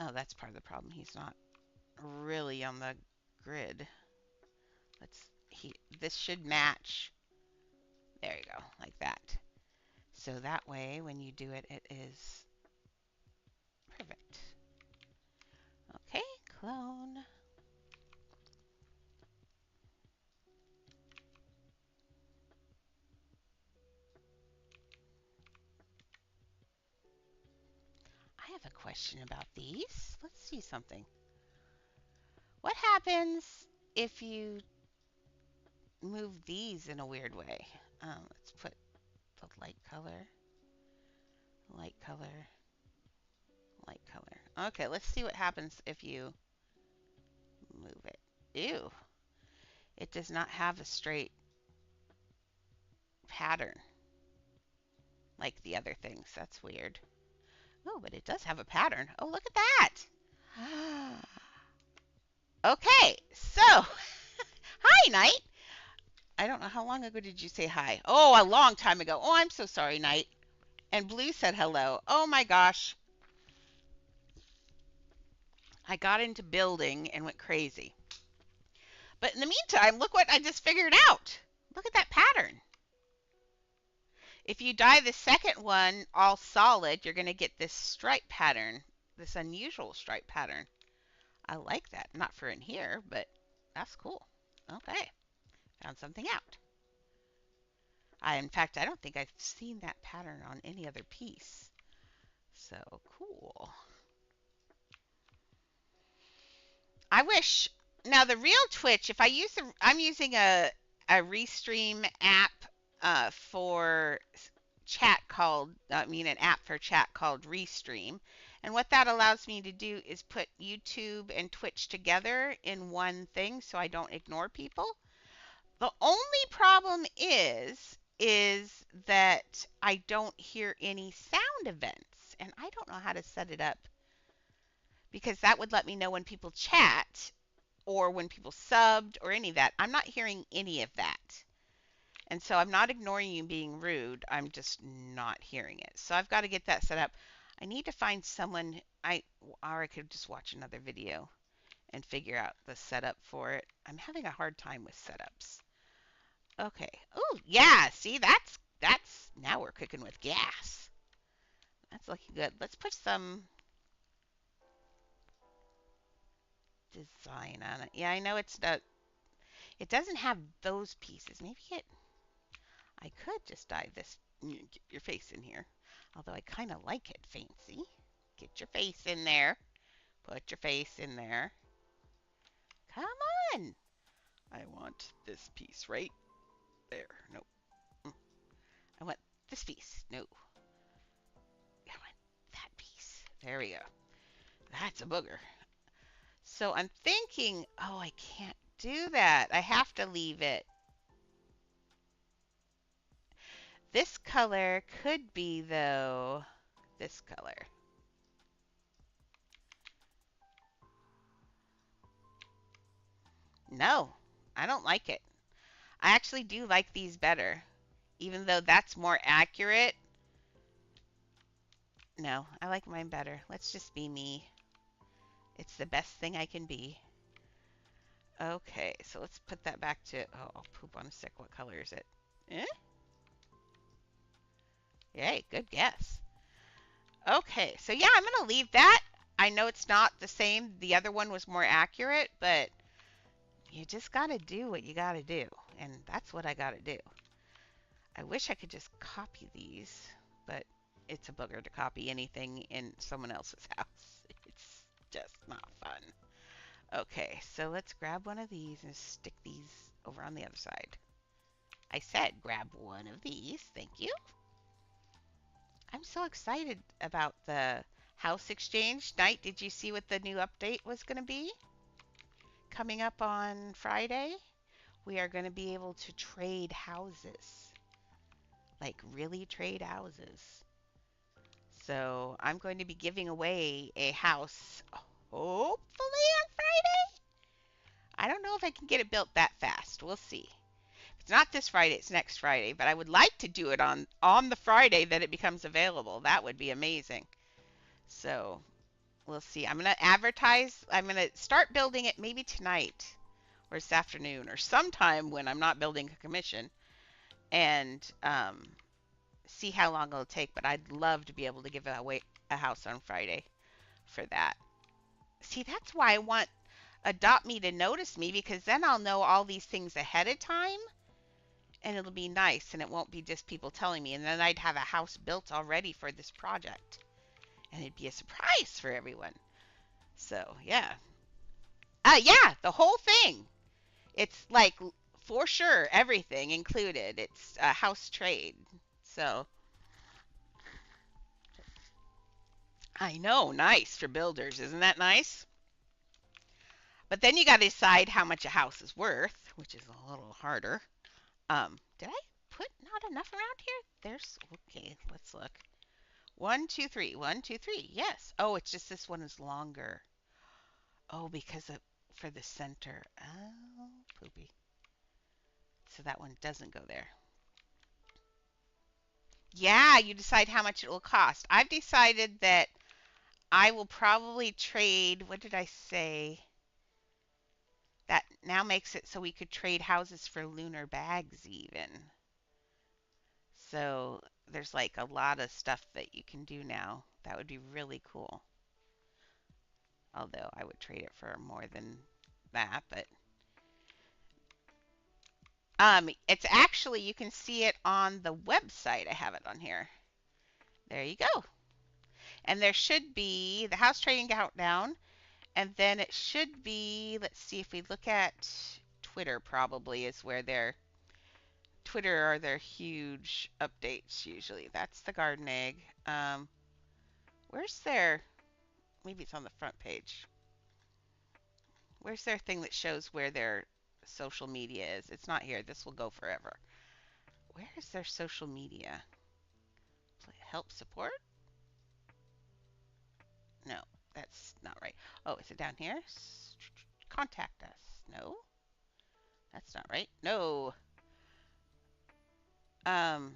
Oh, that's part of the problem. He's not really on the grid. This should match. There you go, like that. So that way, when you do it, it is perfect. Okay, clone. I have a question about these. Let's see something. What happens if you move these in a weird way? Let's put the light color, light color, light color. Okay, let's see what happens if you move it. Ew. It does not have a straight pattern like the other things. That's weird. Oh, but it does have a pattern. Oh, look at that. Okay, so hi, Knight. I don't know how long ago did you say hi? Oh, a long time ago. Oh, I'm so sorry, Knight. And Blue said hello. Oh my gosh. I got into building and went crazy. But in the meantime, look what I just figured out. Look at that pattern. If you dye the second one all solid, you're going to get this stripe pattern, this unusual stripe pattern. I like that. Not for in here, but that's cool. Okay. Found something out. In fact, I don't think I've seen that pattern on any other piece. So cool. I wish. Now the real Twitch, if I use I'm using a Restream app for chat called, an app for chat called Restream. And what that allows me to do is put YouTube and Twitch together in one thing so I don't ignore people. The only problem is that I don't hear any sound events, and I don't know how to set it up because that would let me know when people chat or when people subbed or any of that. I'm not hearing any of that. And so I'm not ignoring you being rude. I'm just not hearing it. So I've got to get that set up. I need to find someone or I could just watch another video and figure out the setup for it. I'm having a hard time with setups. Okay. Oh, yeah. See, that's now we're cooking with gas. That's looking good. Let's put some design on it. Yeah, I know it's not. It doesn't have those pieces. Maybe I could just dye this. Get your face in here. Although I kind of like it fancy. Get your face in there. Put your face in there. Come on. I want this piece right there. Nope. I want this piece. No. I want that piece. There we go. That's a booger. So I'm thinking, oh, I can't do that. I have to leave it. This color could be, though, this color. No, I don't like it. I actually do like these better. Even though that's more accurate. No, I like mine better. Let's just be me. It's the best thing I can be. Okay, so let's put that back to... Oh, I'll poop on a stick. What color is it? Eh? Yay, good guess. Okay, so yeah, I'm going to leave that. I know it's not the same. The other one was more accurate, but you just got to do what you got to do. And that's what I got to do. I wish I could just copy these, but it's a booger to copy anything in someone else's house. It's just not fun. Okay, so let's grab one of these and stick these over on the other side. I said grab one of these. Thank you. I'm so excited about the house exchange. Night, did you see what the new update was going to be? Coming up on Friday, we are going to be able to trade houses. Like really trade houses. So I'm going to be giving away a house hopefully on Friday. I don't know if I can get it built that fast. We'll see. If it's not this Friday, it's next Friday. But I would like to do it on the Friday that it becomes available. That would be amazing. So we'll see. I'm going to advertise. I'm going to start building it maybe tonight or this afternoon or sometime when I'm not building a commission. And see how long it'll take. But I'd love to be able to give away a house on Friday for that. See, that's why I want Adopt Me to notice me, because then I'll know all these things ahead of time and it'll be nice and it won't be just people telling me, and then I'd have a house built already for this project and it'd be a surprise for everyone. So yeah, yeah, the whole thing. It's like for sure everything included. It's a house trade. So I know, nice for builders. Isn't that nice? But then you got to decide how much a house is worth, which is a little harder. Did I put not enough around here? There's, okay, let's look. 1, 2, 3. 1, 2, 3. Yes. Oh, it's just this one is longer. Oh, because of, for the center. Oh, poopy. So that one doesn't go there. Yeah, you decide how much it will cost. I've decided that I will probably trade, what did I say? That now makes it so we could trade houses for lunar bags even. So there's like a lot of stuff that you can do now. That would be really cool. Although I would trade it for more than that, but it's actually, you can see it on the website. I have it on here. There you go. And there should be the house trading countdown, and then it should be, let's see, if we look at Twitter, probably is where their Twitter are their huge updates usually. That's the garden egg. Where's their, maybe it's on the front page. Where's their thing that shows where their social media is? It's not here. This will go forever. Where is their social media? Help support? No, that's not right. Oh, is it down here? Contact us. No, that's not right. No. Um,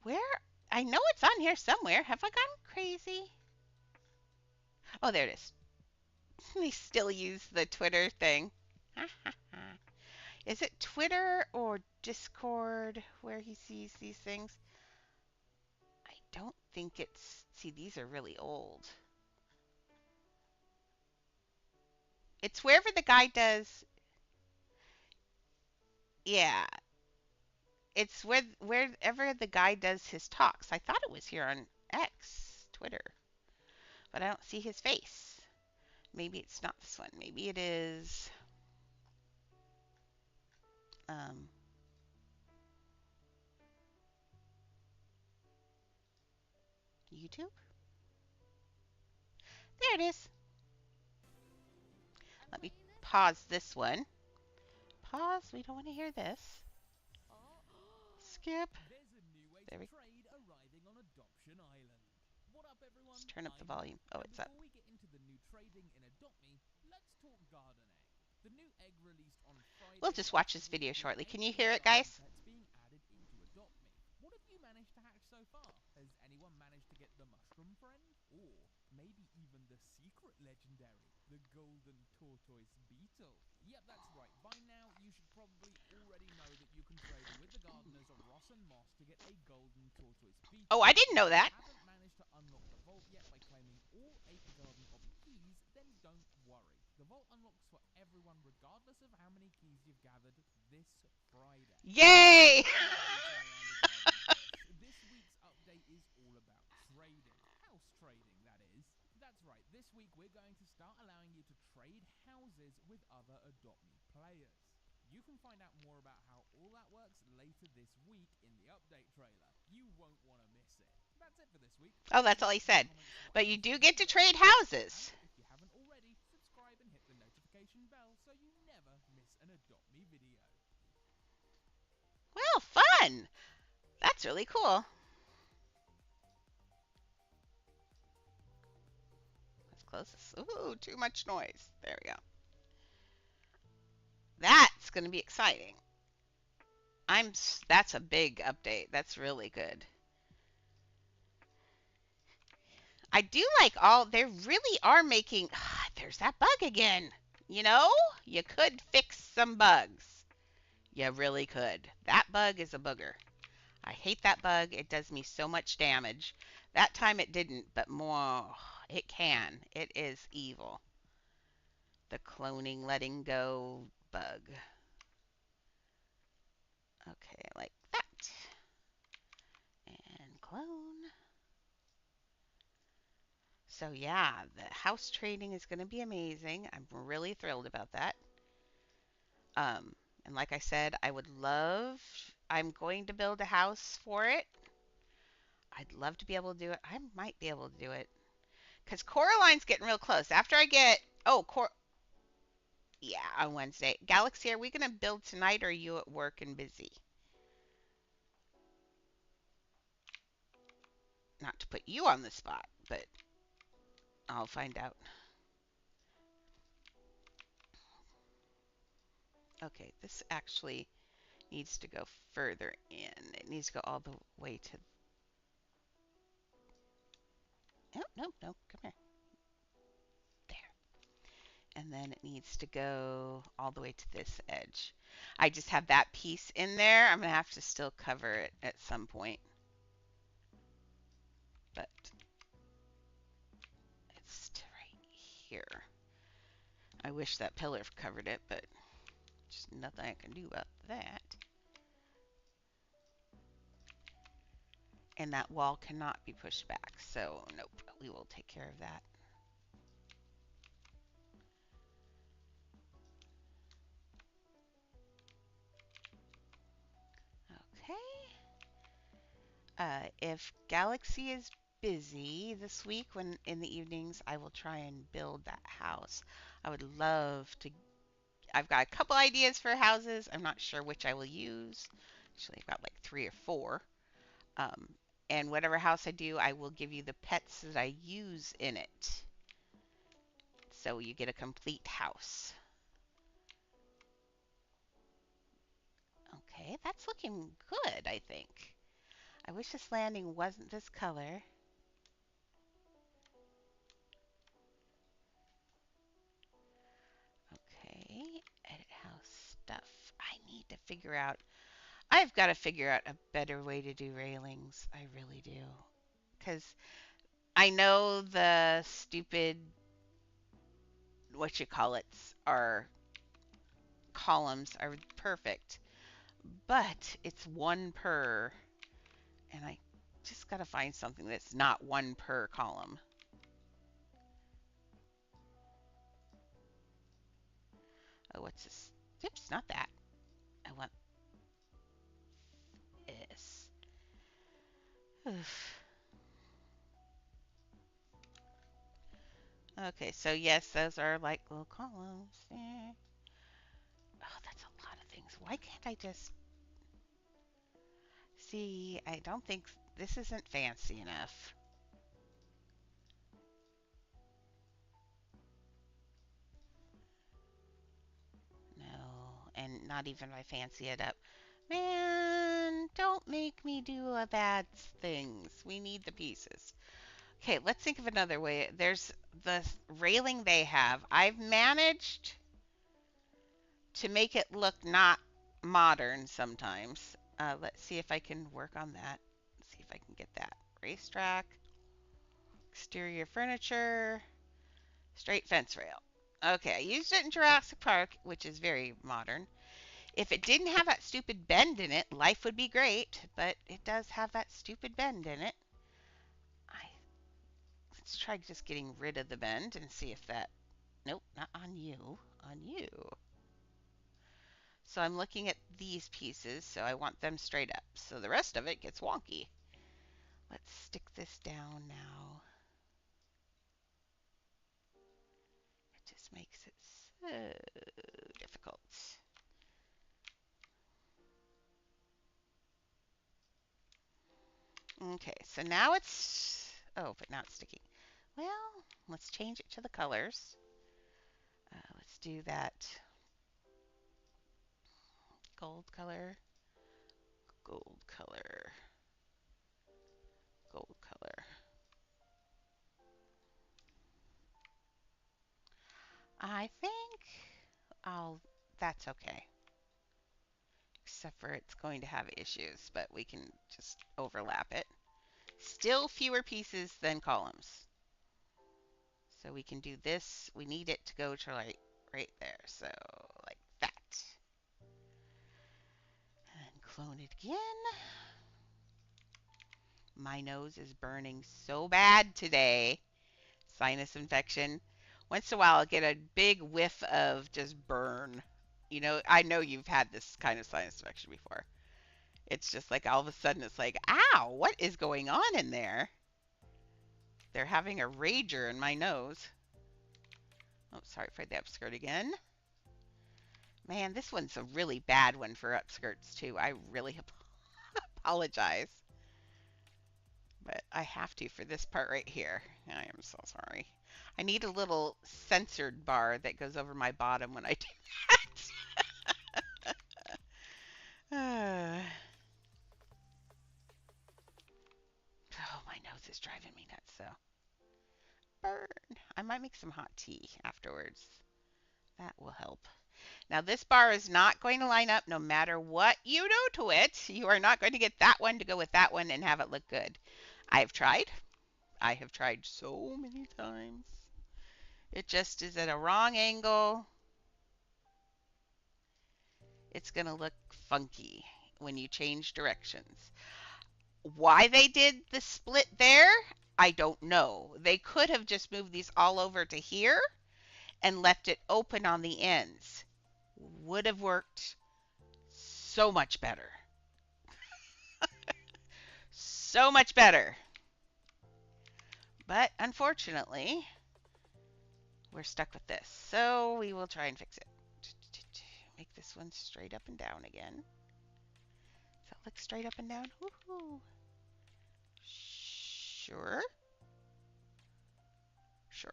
where? I know it's on here somewhere. Have I gone crazy? Oh, there it is. They still use the Twitter thing. Is it Twitter or Discord where he sees these things? I don't think it's. See, these are really old. It's wherever the guy does. Yeah, it's wherever the guy does his talks. I thought it was here on X, Twitter, but I don't see his face. Maybe it's not this one. Maybe it is um, YouTube. There it is. Let me pause this one. Pause. We don't want to hear this. Skip. There's a new way to There we. trade arriving on Adoption Island. What up, everyone? Let's turn up the I'm volume. Matt. Oh, Now, it's up. before we get into the new trading in Adopt Me, let's talk Garden Egg. The new egg released on We'll Friday just watch last this week video with shortly. 8 Can you new hear it, garden guys? pets being added into Adopt Me. What have you managed to hatch so far? Has anyone managed to get the mushroom friend? Or maybe even the secret legendary, the golden tortoise beetle? Yep, that's right. By now, you should probably already know that you can trade with the gardeners of Ross and Moss to get a golden tortoise beetle. Oh, I didn't know If you that. haven't managed to unlock the vault yet by claiming all 8 garden ob keys, then don't worry. The vault unlocks for everyone regardless of how many keys you've gathered this Friday. Yay! This week's update is all about trading. House trading, that is. That's right, this week we're going to start allowing you to trade houses with other Adopt Me players. You can find out more about how all that works later this week in the update trailer. You won't want to miss it. That's it for this week. Oh, that's all he said. But you do get to trade houses. And if you haven't already, subscribe and hit the notification bell so you never miss an Adopt Me video. Well, fun. That's really cool. Let's close this. Ooh, too much noise. There we go. That's going to be exciting. That's a big update. That's really good. I do like they really are making, there's that bug again. You know, you could fix some bugs. You really could. That bug is a booger. I hate that bug. It does me so much damage. That time it didn't, but more, it can. It is evil. The cloning letting go bug. Okay, like that. And clone. So yeah, the house trading is going to be amazing. I'm really thrilled about that. And like I said, I'm going to build a house for it. I'd love to be able to do it. I might be able to do it. Because Coraline's getting real close. After I get, yeah, on Wednesday. Galaxy, are we going to build tonight or are you at work and busy? Not to put you on the spot, but I'll find out. Okay, this actually needs to go further in. It needs to go all the way to. Oh, no, no, come here. There. And then it needs to go all the way to this edge. I just have that piece in there. I'm going to have to still cover it at some point. But it's right here. I wish that pillar covered it, but just nothing I can do about that. And that wall cannot be pushed back, so nope, we will take care of that. Okay. If Galaxy is busy this week, when in the evenings, I will try and build that house. I would love to. I've got a couple ideas for houses. I'm not sure which I will use. Actually, I've got like 3 or 4. Um, And whatever house I do, I will give you the pets that I use in it. So you get a complete house. Okay, that's looking good, I think. I wish this landing wasn't this color. Okay, edit house stuff. I need to figure out, I've got to figure out a better way to do railings. I really do. Because I know the stupid, what you call it, are columns are perfect, but it's one per, and I just got to find something that's not one per column. Oh, what's this? Oops, not that. I want this. Oof. Okay, so yes, those are like little columns. Oh, that's a lot of things. Why can't I just see? I don't think this isn't fancy enough. No, and not even if I fancy it up. Man, don't make me do a bad things. We need the pieces. Okay, let's think of another way. There's the railing they have. I've managed to make it look not modern sometimes. Let's see if I can work on that. See if I can get that. Racetrack, exterior furniture, straight fence rail. Okay, I used it in Jurassic Park, which is very modern. If it didn't have that stupid bend in it, life would be great, but it does have that stupid bend in it. I, let's try just getting rid of the bend and see if that. Nope, not on you. On you. So I'm looking at these pieces, so I want them straight up. So the rest of it gets wonky. Let's stick this down now. It just makes it so difficult. Okay, so now it's, oh, but not sticky. Well, let's change it to the colors. Let's do that gold color, gold color, gold color. I think that's okay. Except for it's going to have issues, but we can just overlap it. Still fewer pieces than columns. So we can do this. We need it to go to like right there. So like that. And clone it again. My nose is burning so bad today. Sinus infection. Once in a while, I'll get a big whiff of just burn. You know, I know you've had this kind of sinus infection before. It's just like all of a sudden it's like, ow, what is going on in there? They're having a rager in my nose. Oh, sorry for the upskirt again. Man, this one's a really bad one for upskirts too. I really apologize. But I have to for this part right here. I am so sorry. I need a little censored bar that goes over my bottom when I do that. Oh, my nose is driving me nuts, so. Burn. I might make some hot tea afterwards. That will help. Now, this bar is not going to line up no matter what you do to it. You are not going to get that one to go with that one and have it look good. I've tried. I have tried so many times. It just is at a wrong angle. It's going to look funky when you change directions. Why they did the split there, I don't know. They could have just moved these all over to here and left it open on the ends. Would have worked so much better. So much better. But unfortunately, we're stuck with this. So we will try and fix it. Make this one straight up and down again. Does that look straight up and down? Woohoo. Sure. Sure.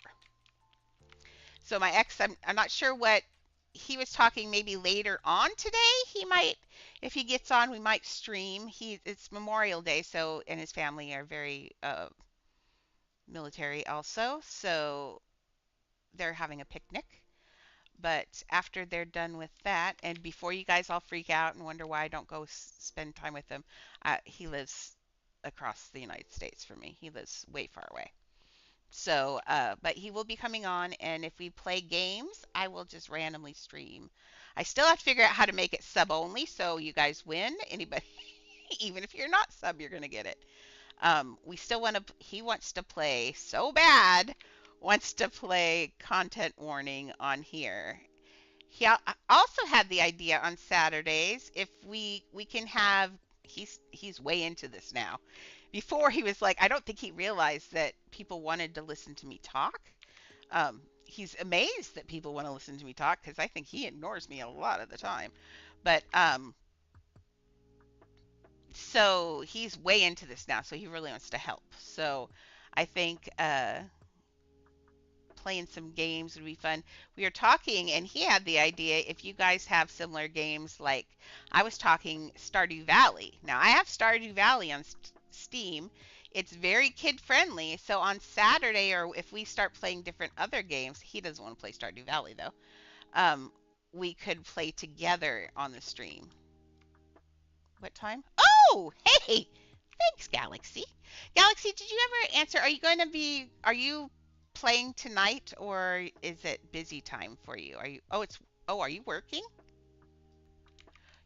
So my ex, I'm not sure what he was talking maybe later on today. He might, if he gets on, we might stream. It's Memorial Day, so and his family are very military also, so they're having a picnic. But after they're done with that, and before you guys all freak out and wonder why I don't go spend time with him, he lives across the United States from me. He lives way far away. So, but he will be coming on, and if we play games, I will just randomly stream. I still have to figure out how to make it sub only, so you guys win. Anybody, even if you're not sub, you're gonna get it. We still want to. He wants to play so bad. Wants to play content warning on here. He also had the idea on Saturdays if we can have. He's way into this now. Before he was like, I don't think he realized that people wanted to listen to me talk. He's amazed that people want to listen to me talk because I think he ignores me a lot of the time. But so he's way into this now, so he really wants to help. So I think playing some games would be fun. We were talking, and he had the idea if you guys have similar games, like I was talking Stardew Valley. Now, I have Stardew Valley on Steam. It's very kid friendly. So on Saturday, or if we start playing different other games, he doesn't want to play Stardew Valley though. Um, we could play together on the stream. What time? Oh, hey! Thanks, Galaxy. Galaxy, did you ever answer? Are you playing tonight or is it busy time for you? Are you working?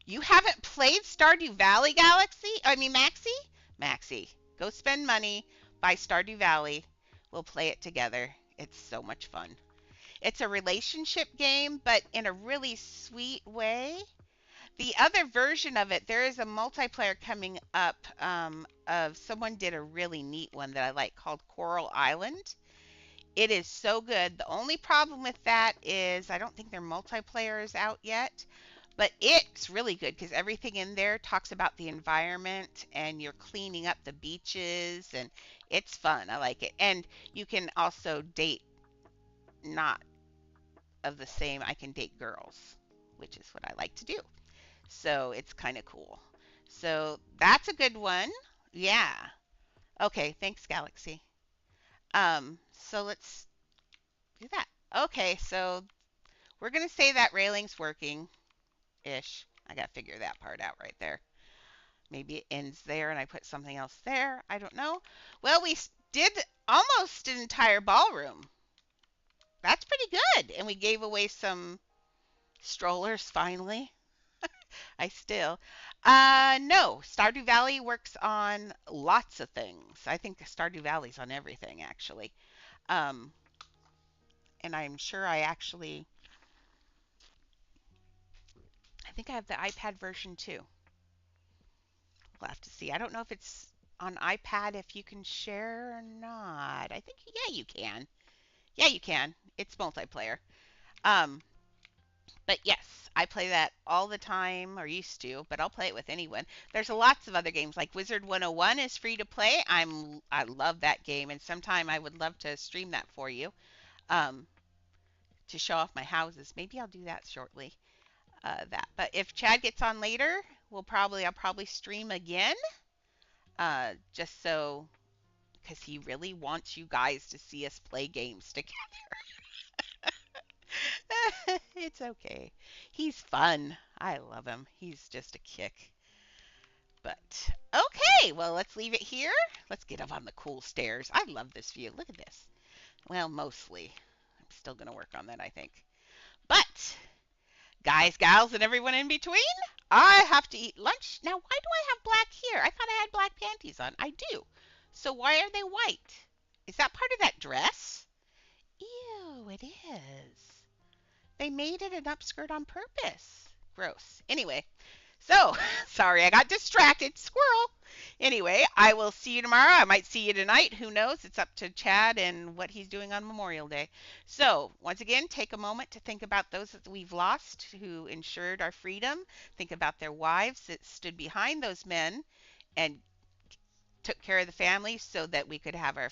You haven't played Stardew Valley, Galaxy? I mean, Maxie? Maxie, go spend money, buy Stardew Valley. We'll play it together. It's so much fun. It's a relationship game, but in a really sweet way. The other version of it, there is a multiplayer coming up. Of someone did a really neat one that I like called Coral Island. It is so good. The only problem with that is I don't think their multiplayer is out yet, but it's really good because everything in there talks about the environment and you're cleaning up the beaches and it's fun. I like it. And you can also date not of the same. I can date girls, which is what I like to do. So it's kind of cool. So that's a good one. Yeah. Okay, thanks, Galaxy. So let's do that. Okay, so we're gonna say that railing's working ish. I gotta figure that part out right there. Maybe it ends there and I put something else there. I don't know. Well, we did almost an entire ballroom. That's pretty good. And we gave away some strollers finally. I still. No, Stardew Valley works on lots of things. I think Stardew Valley's on everything actually. Um, and I'm sure I think I have the iPad version too. We'll have to see. I don't know if it's on iPad if you can share or not. I think yeah, you can. Yeah, you can. It's multiplayer. Um, but yes, I play that all the time or used to, but I'll play it with anyone. There's lots of other games like Wizard 101 is free to play. I love that game and sometime I would love to stream that for you. Um, to show off my houses. Maybe I'll do that shortly. That. But if Chad gets on later, I'll probably stream again. Just so because he really wants you guys to see us play games together. It's okay. He's fun. I love him. He's just a kick. But okay, well, let's leave it here. Let's get up on the cool stairs. I love this view. Look at this. Well, mostly. I'm still going to work on that, I think. But, guys, gals, and everyone in between, I have to eat lunch. Now, why do I have black here? I thought I had black panties on. I do. So why are they white? Is that part of that dress? Ew, it is. They made it an upskirt on purpose. Gross. Anyway, so sorry I got distracted. Squirrel. Anyway, I will see you tomorrow. I might see you tonight. Who knows? It's up to Chad and what he's doing on Memorial Day. So, once again, take a moment to think about those that we've lost who ensured our freedom. Think about their wives that stood behind those men and took care of the family so that we could have our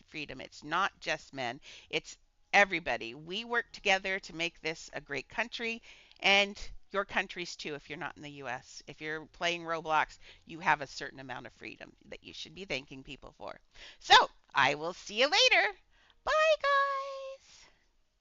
freedom. It's not just men, it's everybody. We work together to make this a great country, and your countries too. If you're not in the US, if you're playing Roblox, you have a certain amount of freedom that you should be thanking people for. So I will see you later. Bye, guys.